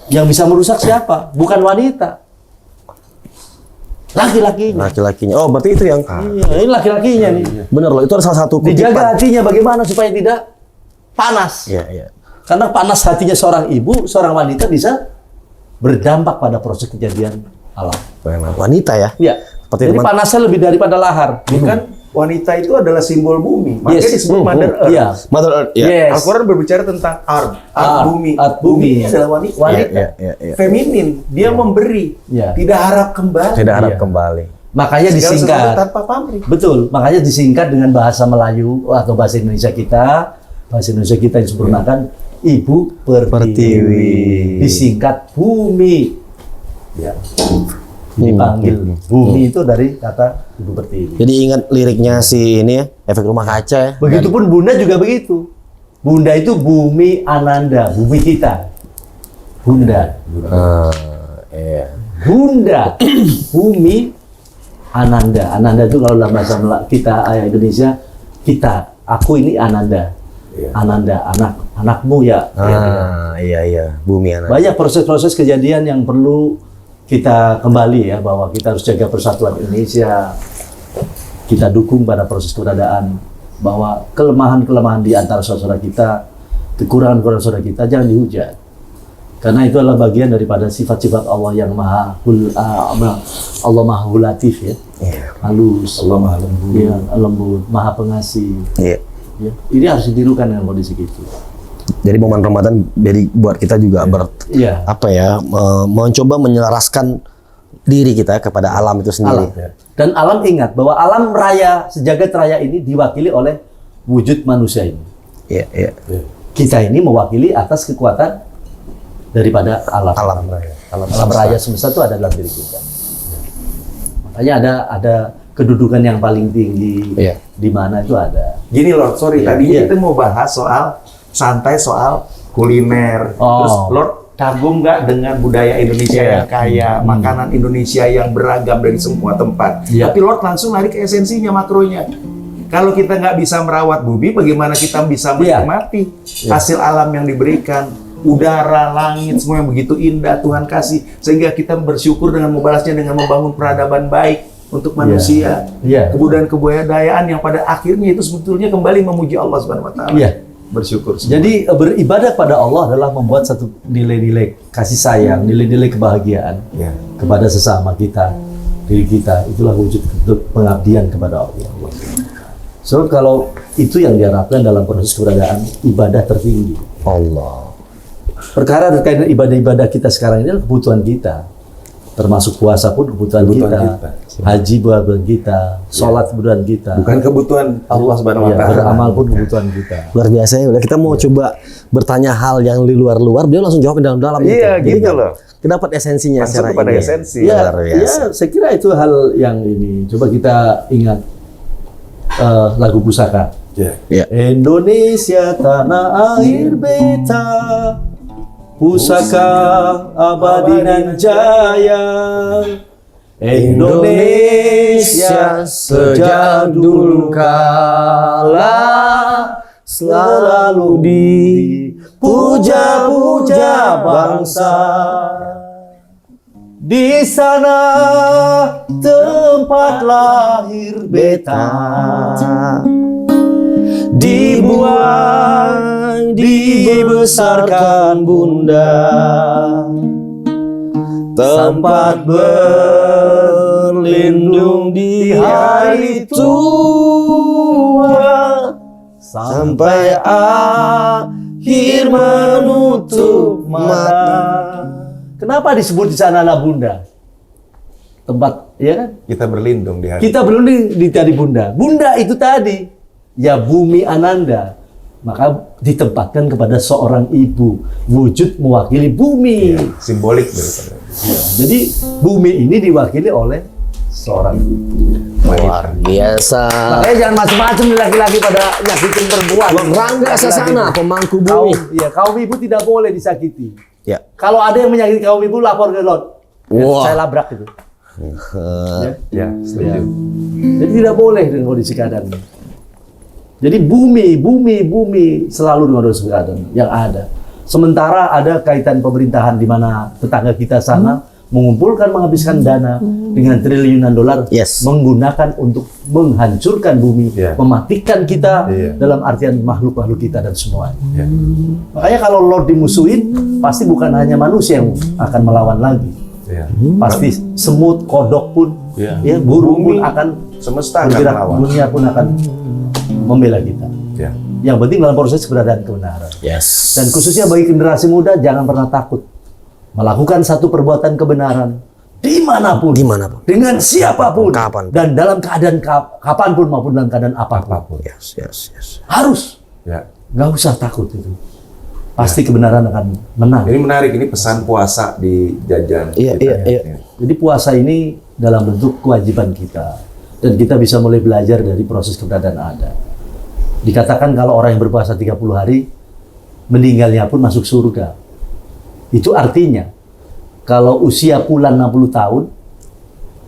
Yang bisa merusak siapa? Bukan wanita. Laki-lakinya. Laki-lakinya. Oh, berarti itu yang Iya, ini laki-lakinya nih. benar loh. Itu ada salah satu kutipan. Dijaga hatinya bagaimana supaya tidak panas. Iya. Iya. Karena panas hatinya seorang ibu, seorang wanita bisa berdampak pada proses kejadian alam. Memang wanita ya. Iya. Seperti Jadi teman- panasnya lebih daripada lahar. Bukan wanita itu adalah simbol bumi. Makanya Yes. disebut Mother Earth. Iya. Mother Earth. Ya. Yes. Al-Quran berbicara tentang art bumi. Art bumi. Bumi adalah wanita. Iya. Iya. Iya. Feminin, dia memberi, Iya. tidak harap kembali. Tidak harap Iya. kembali. Makanya Segala sesuatu disingkat. tanpa pamrih. Betul, makanya disingkat dengan bahasa Melayu atau bahasa Indonesia kita. Bahasa Indonesia kita disempurnakan Ibu Pertiwi. Disingkat Bumi. Ya. Dipanggil Bumi itu dari kata Ibu Pertiwi. Jadi ingat liriknya si ini ya, Efek Rumah Kaca ya. Begitupun Bunda juga begitu. Bunda itu bumi Ananda, bumi kita. Bunda. Iya. Bunda, bumi Ananda. Ananda itu kalau dalam bahasa kita Indonesia, kita, aku ini Ananda. Ananda, anakmu ya. Iya. Bumi anak. Banyak proses-proses kejadian yang perlu kita kembali ya, bahwa kita harus jaga persatuan Indonesia. Kita dukung pada proses keberadaan, bahwa kelemahan-kelemahan di antara saudara kita, kekurangan-kekurangan saudara kita jangan dihujat. Karena itu adalah bagian daripada sifat-sifat Allah yang Allah maha latif ya. Halus. Allah maha lembut. Ya, lembut, maha pengasih. Iya. Ya. Ini harus ditirukan dengan kondisi gitu. Jadi momen Ramadan jadi buat kita juga Iya. mencoba menyelaraskan diri kita kepada alam itu sendiri. Alam. Dan alam ingat bahwa alam raya, sejagat raya ini diwakili oleh wujud manusia ini. Iya. Kita ini mewakili atas kekuatan daripada alam. Alam raya. Alam raya semesta itu ada dalam diri kita. Makanya ada kedudukan yang paling tinggi. Iya. Di mana itu ada. Gini Lord, sorry, Iya, tadinya iya. kita mau bahas santai soal kuliner. Oh. Terus Lord kagum nggak dengan budaya Indonesia yang kaya, makanan Indonesia yang beragam dari semua tempat. Iya. Tapi Lord langsung lari ke esensinya, makronya. Kalau kita nggak bisa merawat bumi, bagaimana kita bisa Iya. menikmati hasil alam yang diberikan? Udara, langit, semua yang begitu indah Tuhan kasih. Sehingga kita bersyukur dengan membalasnya dengan membangun peradaban baik untuk manusia. Iya. Kebudayaan yang pada akhirnya itu sebetulnya kembali memuji Allah Subhanahu wa taala. Iya. Bersyukur. semua. Jadi beribadah pada Allah adalah membuat satu nilai-nilai kasih sayang, nilai-nilai kebahagiaan Ya. kepada sesama kita, diri kita. Itulah wujud bentuk pengabdian kepada Allah. So kalau itu yang diharapkan dalam proses keberadaan ibadah tertinggi. Allah. Perkara terkait dengan ibadah-ibadah kita sekarang ini adalah kebutuhan kita. Termasuk puasa pun kebutuhan kita. kita. Haji kebutuhan kita. Sholat kebutuhan kita. Bukan kebutuhan Allah Subhanahu wa Iya, taala. beramal pun kebutuhan kita. Luar biasa ya. Udah kita mau coba bertanya hal yang di luar-luar, dia langsung jawab dalam-dalam. Iya, Jadi gitu nggak- loh. Kita dapat esensinya Masuk secara kepada ini. esensi. Ya, Luar biasa. ya, saya kira itu hal yang ini. Coba kita ingat lagu pusaka. Ya. Indonesia tanah air beta, pusaka abadi dan jaya. Indonesia sejak dulu kala selalu dipuja-puja bangsa. Di sana tempat lahir beta, dibuang, dibesarkan bunda, tempat berlindung di hari tua, sampai akhir menutup mata. Kenapa disebut di sana lah bunda? Tempat, ya kan? Kita berlindung di hari. Kita berlindung di tadi bunda. Bunda itu tadi, ya bumi ananda. Maka ditempatkan kepada seorang ibu. Wujud mewakili bumi. Ya, simbolik daripada. Ya, jadi bumi ini diwakili oleh seorang ibu. Luar biasa. Makanya jangan macam-macam laki-laki pada nyakitin perempuan. Rangga Sasana, pemangku Kaum, bumi. ya, kaum ibu tidak boleh disakiti. Ya. Kalau ada yang menyakiti kaum ibu, lapor ke Lord. Ya, Wah. saya labrak itu. Ya, setuju. Jadi tidak boleh dengan kondisi keadaan ini. Jadi bumi selalu dengan kondisi keadaan yang ada. Sementara ada kaitan pemerintahan di mana tetangga kita sana mengumpulkan, menghabiskan dana dengan triliunan dolar, Yes. menggunakan untuk menghancurkan bumi, Yeah. mematikan kita Yeah. dalam artian makhluk-makhluk kita dan semuanya. Ya. Makanya kalau Lord dimusuhin, pasti bukan hanya manusia yang akan melawan lagi. Ya. Pasti semut, kodok pun, Ya. ya burung pun Bumi, akan semesta akan bergerak, melawan. dunia pun akan membela kita. Ya. Yang penting dalam proses keberadaan kebenaran. Yes. Dan khususnya bagi generasi muda, jangan pernah takut melakukan satu perbuatan kebenaran dimanapun, dengan siapapun, Kapan. dan dalam keadaan kapanpun maupun dalam keadaan apapun. Yes. Harus, Ya. nggak usah takut itu. Pasti kebenaran akan menang. Ini menarik, ini pesan puasa di jajan. Iya, kita, iya. ya. Jadi puasa ini dalam bentuk kewajiban kita, dan kita bisa mulai belajar dari proses keberadaan ada. Dikatakan kalau orang yang berpuasa 30 hari, meninggalnya pun masuk surga. Itu artinya, kalau usia pulan 60 tahun,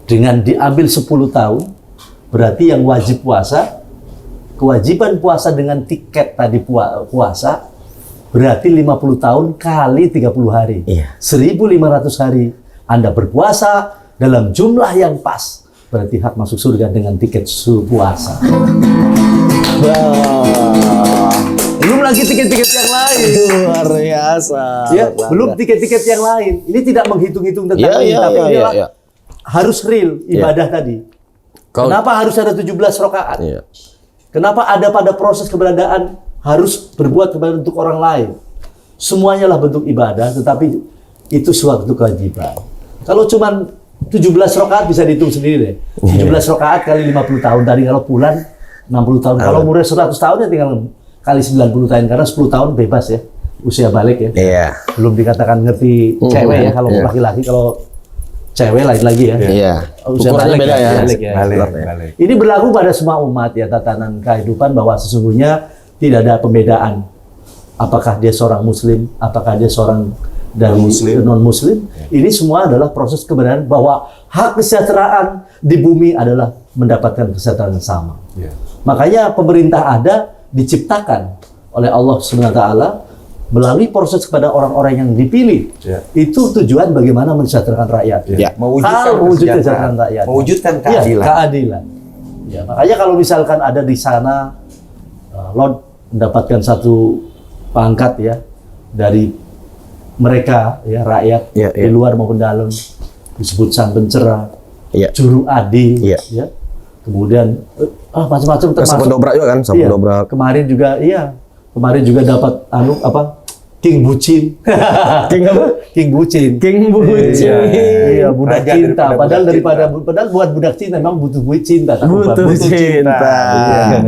dengan diambil 10 tahun, berarti yang wajib puasa, kewajiban puasa dengan tiket tadi puasa, berarti 50 tahun kali 30 hari. Iya. 1.500 hari Anda berpuasa dalam jumlah yang pas, berarti hak masuk surga dengan tiket puasa. Belum lagi tiket-tiket yang lain. Luar biasa. Ya, belum tiket-tiket yang lain. Ini tidak menghitung-hitung tentang Iya, ini, iya, tapi iya, inilah iya. harus real ibadah tadi. Kenapa harus ada 17 rakaat? Iya. Kenapa ada pada proses keberadaan harus berbuat kepada untuk orang lain? Semuanya lah bentuk ibadah, tetapi itu suatu kewajiban. Kalau cuma 17 rakaat bisa dihitung sendiri deh. 17 rakaat kali 50 tahun tadi, kalau bulan 60 tahun. Kalau umurnya 100 tahun ya tinggal kali 90 tahun, karena 10 tahun bebas ya, usia balik ya. Iya. Belum dikatakan ngerti cewek ya, kalau Iya. laki-laki, kalau cewek lain lagi ya. Iya. Usia Ukurannya balik beda ya. balik ya. Balik. Ini berlaku pada semua umat ya, tatanan kehidupan bahwa sesungguhnya tidak ada pembedaan. Apakah dia seorang muslim, apakah dia seorang dari non-muslim. Ini semua adalah proses kebenaran bahwa hak kesejahteraan di bumi adalah mendapatkan kesejahteraan yang sama. Ya. Makanya pemerintah ada diciptakan oleh Allah SWT melalui proses kepada orang-orang yang dipilih. Ya. Itu tujuan bagaimana mensejahterakan rakyat. Ya. Mewujudkan Mewujudkan kesejahteraan, kesejahteraan rakyat. mewujudkan Iya, keadilan. keadilan. Ya, makanya kalau misalkan ada di sana, Lord mendapatkan satu pangkat ya dari mereka ya, rakyat Ya, di ya. luar maupun dalam, disebut sang pencerah, Iya. juru adil, Iya. ya. Kemudian macam-macam Kan sampun dobrak juga kan, sampun Iya. dobrak. Kemarin juga dapat King Bucin. King apa? King Bucin. King Bucin. Iya, budak Raja cinta. daripada Padahal budak padahal buat budak cinta memang butuh cinta. tak? Butuh Bukan cinta. Iya.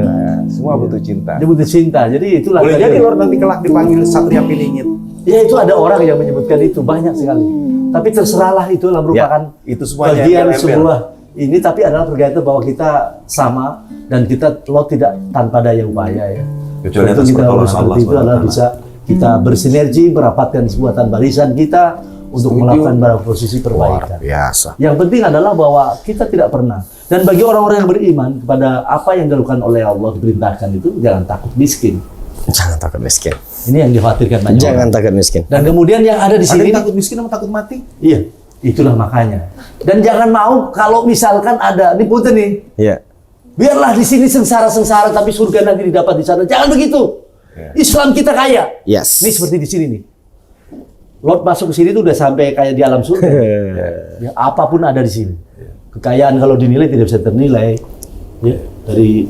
Semua butuh cinta. Dia butuh cinta. Jadi itulah. Boleh jadi Lord nanti kelak dipanggil Satria Piningit. Ya itu ada orang yang menyebutkan itu banyak sekali. Tapi terserahlah, itulah merupakan itu semuanya bagian embel-embel. sebuah ini tapi adalah berkaitan bahwa kita sama dan Lot tidak tanpa daya upaya ya. Kecuali Tentu atas kita pertolongan seperti Allah itu adalah SWT. bisa kita bersinergi, merapatkan kekuatan barisan kita untuk Setuju. melakukan beberapa posisi perbaikan. Biasa. Yang penting adalah bahwa kita tidak pernah, dan bagi orang-orang yang beriman kepada apa yang dilakukan oleh Allah diperintahkan itu, jangan takut miskin. Jangan takut miskin. Ini yang dikhawatirkan banyak Jangan orang. takut miskin. Dan kemudian yang ada di Ada sini, yang takut miskin sama takut mati? iya, itulah makanya. Dan jangan mau kalau misalkan ada, ini punten nih, Iya. biarlah di sini sengsara-sengsara tapi surga nanti didapat di sana. Jangan begitu. Islam kita kaya. Yes. Ini seperti di sini nih. Lot masuk ke sini tuh udah sampai kayak di alam surga. Ya, apapun ada di sini. Kekayaan kalau dinilai tidak bisa ternilai. Ya, dari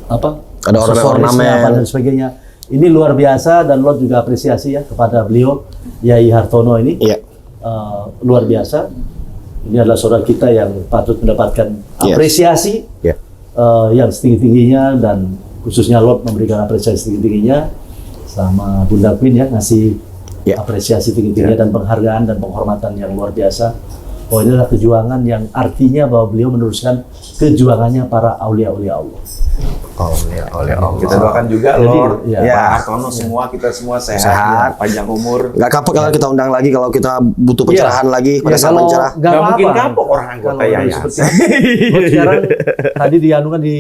apa? Ada aksesorisnya, ornamen. apa dan sebagainya. Ini luar biasa dan Lot juga apresiasi ya kepada beliau Yai Hartono ini. Iya. Luar biasa. Ini adalah saudara kita yang patut mendapatkan Yes. apresiasi Iya. yang setinggi-tingginya, dan khususnya Lot memberikan apresiasi setinggi-tingginya sama Bunda Queen ya, ngasih Ya. apresiasi tinggi-tingginya dan penghargaan dan penghormatan yang luar biasa. Oh, ini adalah kejuangan yang artinya bahwa beliau meneruskan kejuangannya para aulia-aulia Allah. Oleh Allah. Kita doakan juga Jadi, Lord, ya. Pak Hartono semua, kita semua sehat, Sehat. ya, panjang umur. Nggak kapok kalau kita undang lagi kalau kita butuh pencerahan lagi pada saat kalau mencerah. nggak Nggak apa-apa. mungkin kapok orang anggota Kalau yayasan. seperti Lot sekarang tadi dianukan di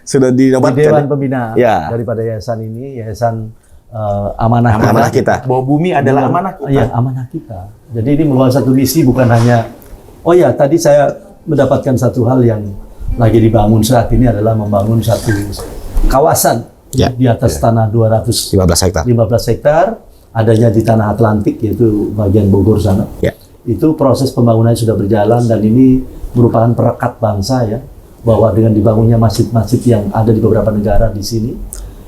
Sudah di dinobatkan. Dewan Pembina Ya. daripada yayasan ini, yayasan amanah Amanah kita. Bahwa bumi adalah amanah kita. Iya, amanah kita. Jadi ini membawa satu misi, bukan hanya, oh ya tadi saya mendapatkan satu hal yang lagi dibangun saat ini adalah membangun satu kawasan Ya. di atas tanah 215 15 hektar. hektar, adanya di tanah Atlantik yaitu bagian Bogor sana. Ya. Itu proses pembangunannya sudah berjalan dan ini merupakan perekat bangsa ya, bahwa dengan dibangunnya masjid-masjid yang ada di beberapa negara di sini,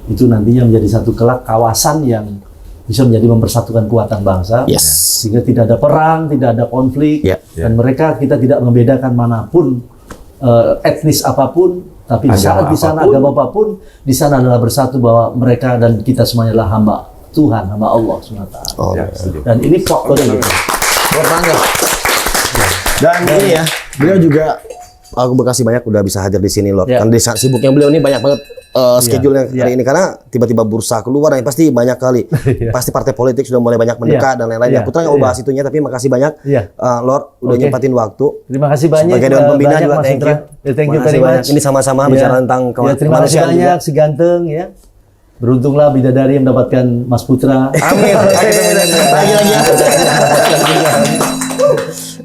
itu nantinya menjadi satu kelak kawasan yang bisa menjadi mempersatukan kekuatan bangsa, Yes. sehingga tidak ada perang, tidak ada konflik, Ya. dan mereka kita tidak membedakan manapun etnis apapun, tapi di saat Agama di sana apapun. agama apapun, di sana adalah bersatu bahwa mereka dan kita semuanya adalah hamba Tuhan, hamba Allah SWT. Oh. Ya, setuju. Dan ini faktornya gitu. Dan ini ya, beliau juga aku makasih banyak udah bisa hadir di sini, Lord. Ya. Kan di saat sibuknya beliau ini banyak banget schedule yang Ya. hari ini karena tiba-tiba bursa keluar dan pasti banyak kali. Pasti partai politik sudah mulai banyak mendekat Ya. dan lain-lain. Ya. Ya. Putra nggak mau Ya. bahas itunya, tapi makasih banyak, Ya. Lord, udah Oke. nyempatin waktu. Terima kasih banyak. Sebagai Dewan Pembina banyak, juga, Mas thank Indra. you. Ya, thank you Makasih very banyak. much. Ini sama-sama bicara tentang ya, terima kasih kemanusiaan banyak, juga. si ganteng ya. Beruntunglah bidadari yang mendapatkan Mas Putra. Amin. Lagi-lagi.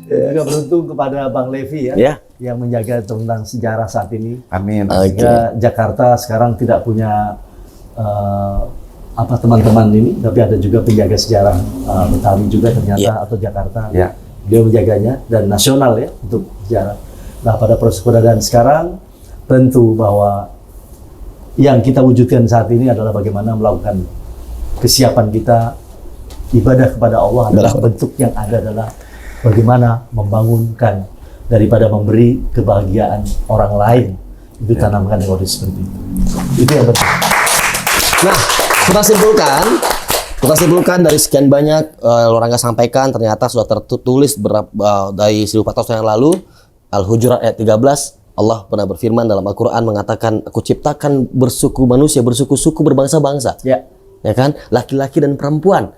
Juga beruntung kepada Bang Levi ya, Ya. yang menjaga tentang sejarah saat ini. Amin. Oke. Sehingga Jakarta sekarang tidak punya teman-teman ini, tapi ada juga penjaga sejarah Betawi juga ternyata Ya. atau Jakarta. Ya. Dia menjaganya dan nasional ya untuk sejarah. Nah, pada proses keberadaan sekarang tentu bahwa yang kita wujudkan saat ini adalah bagaimana melakukan kesiapan kita ibadah kepada Allah adalah bentuk yang ada adalah bagaimana membangunkan daripada memberi kebahagiaan orang lain, itu tanamkan yang harus seperti itu. Itu yang penting. Nah, kita simpulkan dari sekian banyak Lorangga sampaikan ternyata sudah tertulis dari 1400 tahun yang lalu, Al-Hujurat ayat 13, Allah pernah berfirman dalam Al-Quran mengatakan, aku ciptakan bersuku manusia, bersuku-suku, berbangsa-bangsa. Ya. Ya kan? Laki-laki dan perempuan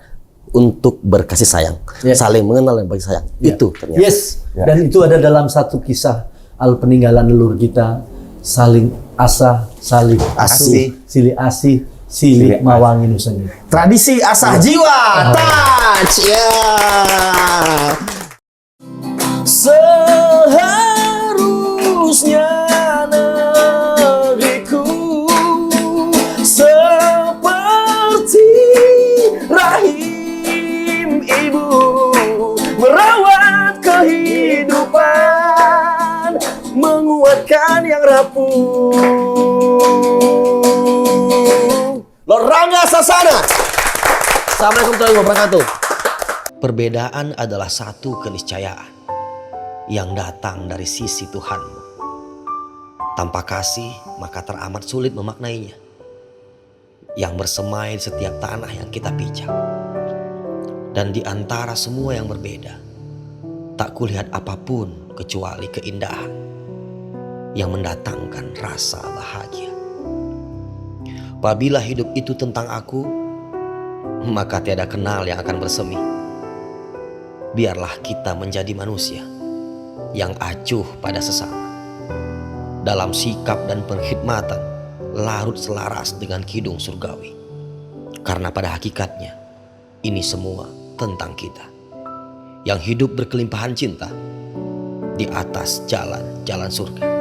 untuk berkasih sayang, Ya. saling mengenal dan berkasih sayang. Ya. Itu ternyata. Yes. Dan itu ada dalam satu kisah peninggalan leluhur kita, saling asah, saling Asih. asuh, silih asih, silih mawangi nusantara. Tradisi asah jiwa, touch, ya. Seharusnya negeriku seperti rahim ibu merawat kehidupan, menguatkan yang rapuh. Lorangga Sasana. Assalamualaikum warahmatullahi wabarakatuh. Perbedaan adalah satu keniscayaan yang datang dari sisi Tuhanmu. Tanpa kasih, maka teramat sulit memaknainya. Yang bersemai di setiap tanah yang kita pijak. Dan di antara semua yang berbeda, tak kulihat apapun kecuali keindahan. yang mendatangkan rasa bahagia. Apabila hidup itu tentang aku, maka tiada kenal yang akan bersemi. Biarlah kita menjadi manusia yang acuh pada sesama, dalam sikap dan pengkhidmatan larut selaras dengan kidung surgawi. Karena pada hakikatnya ini semua tentang kita yang hidup berkelimpahan cinta di atas jalan-jalan surga.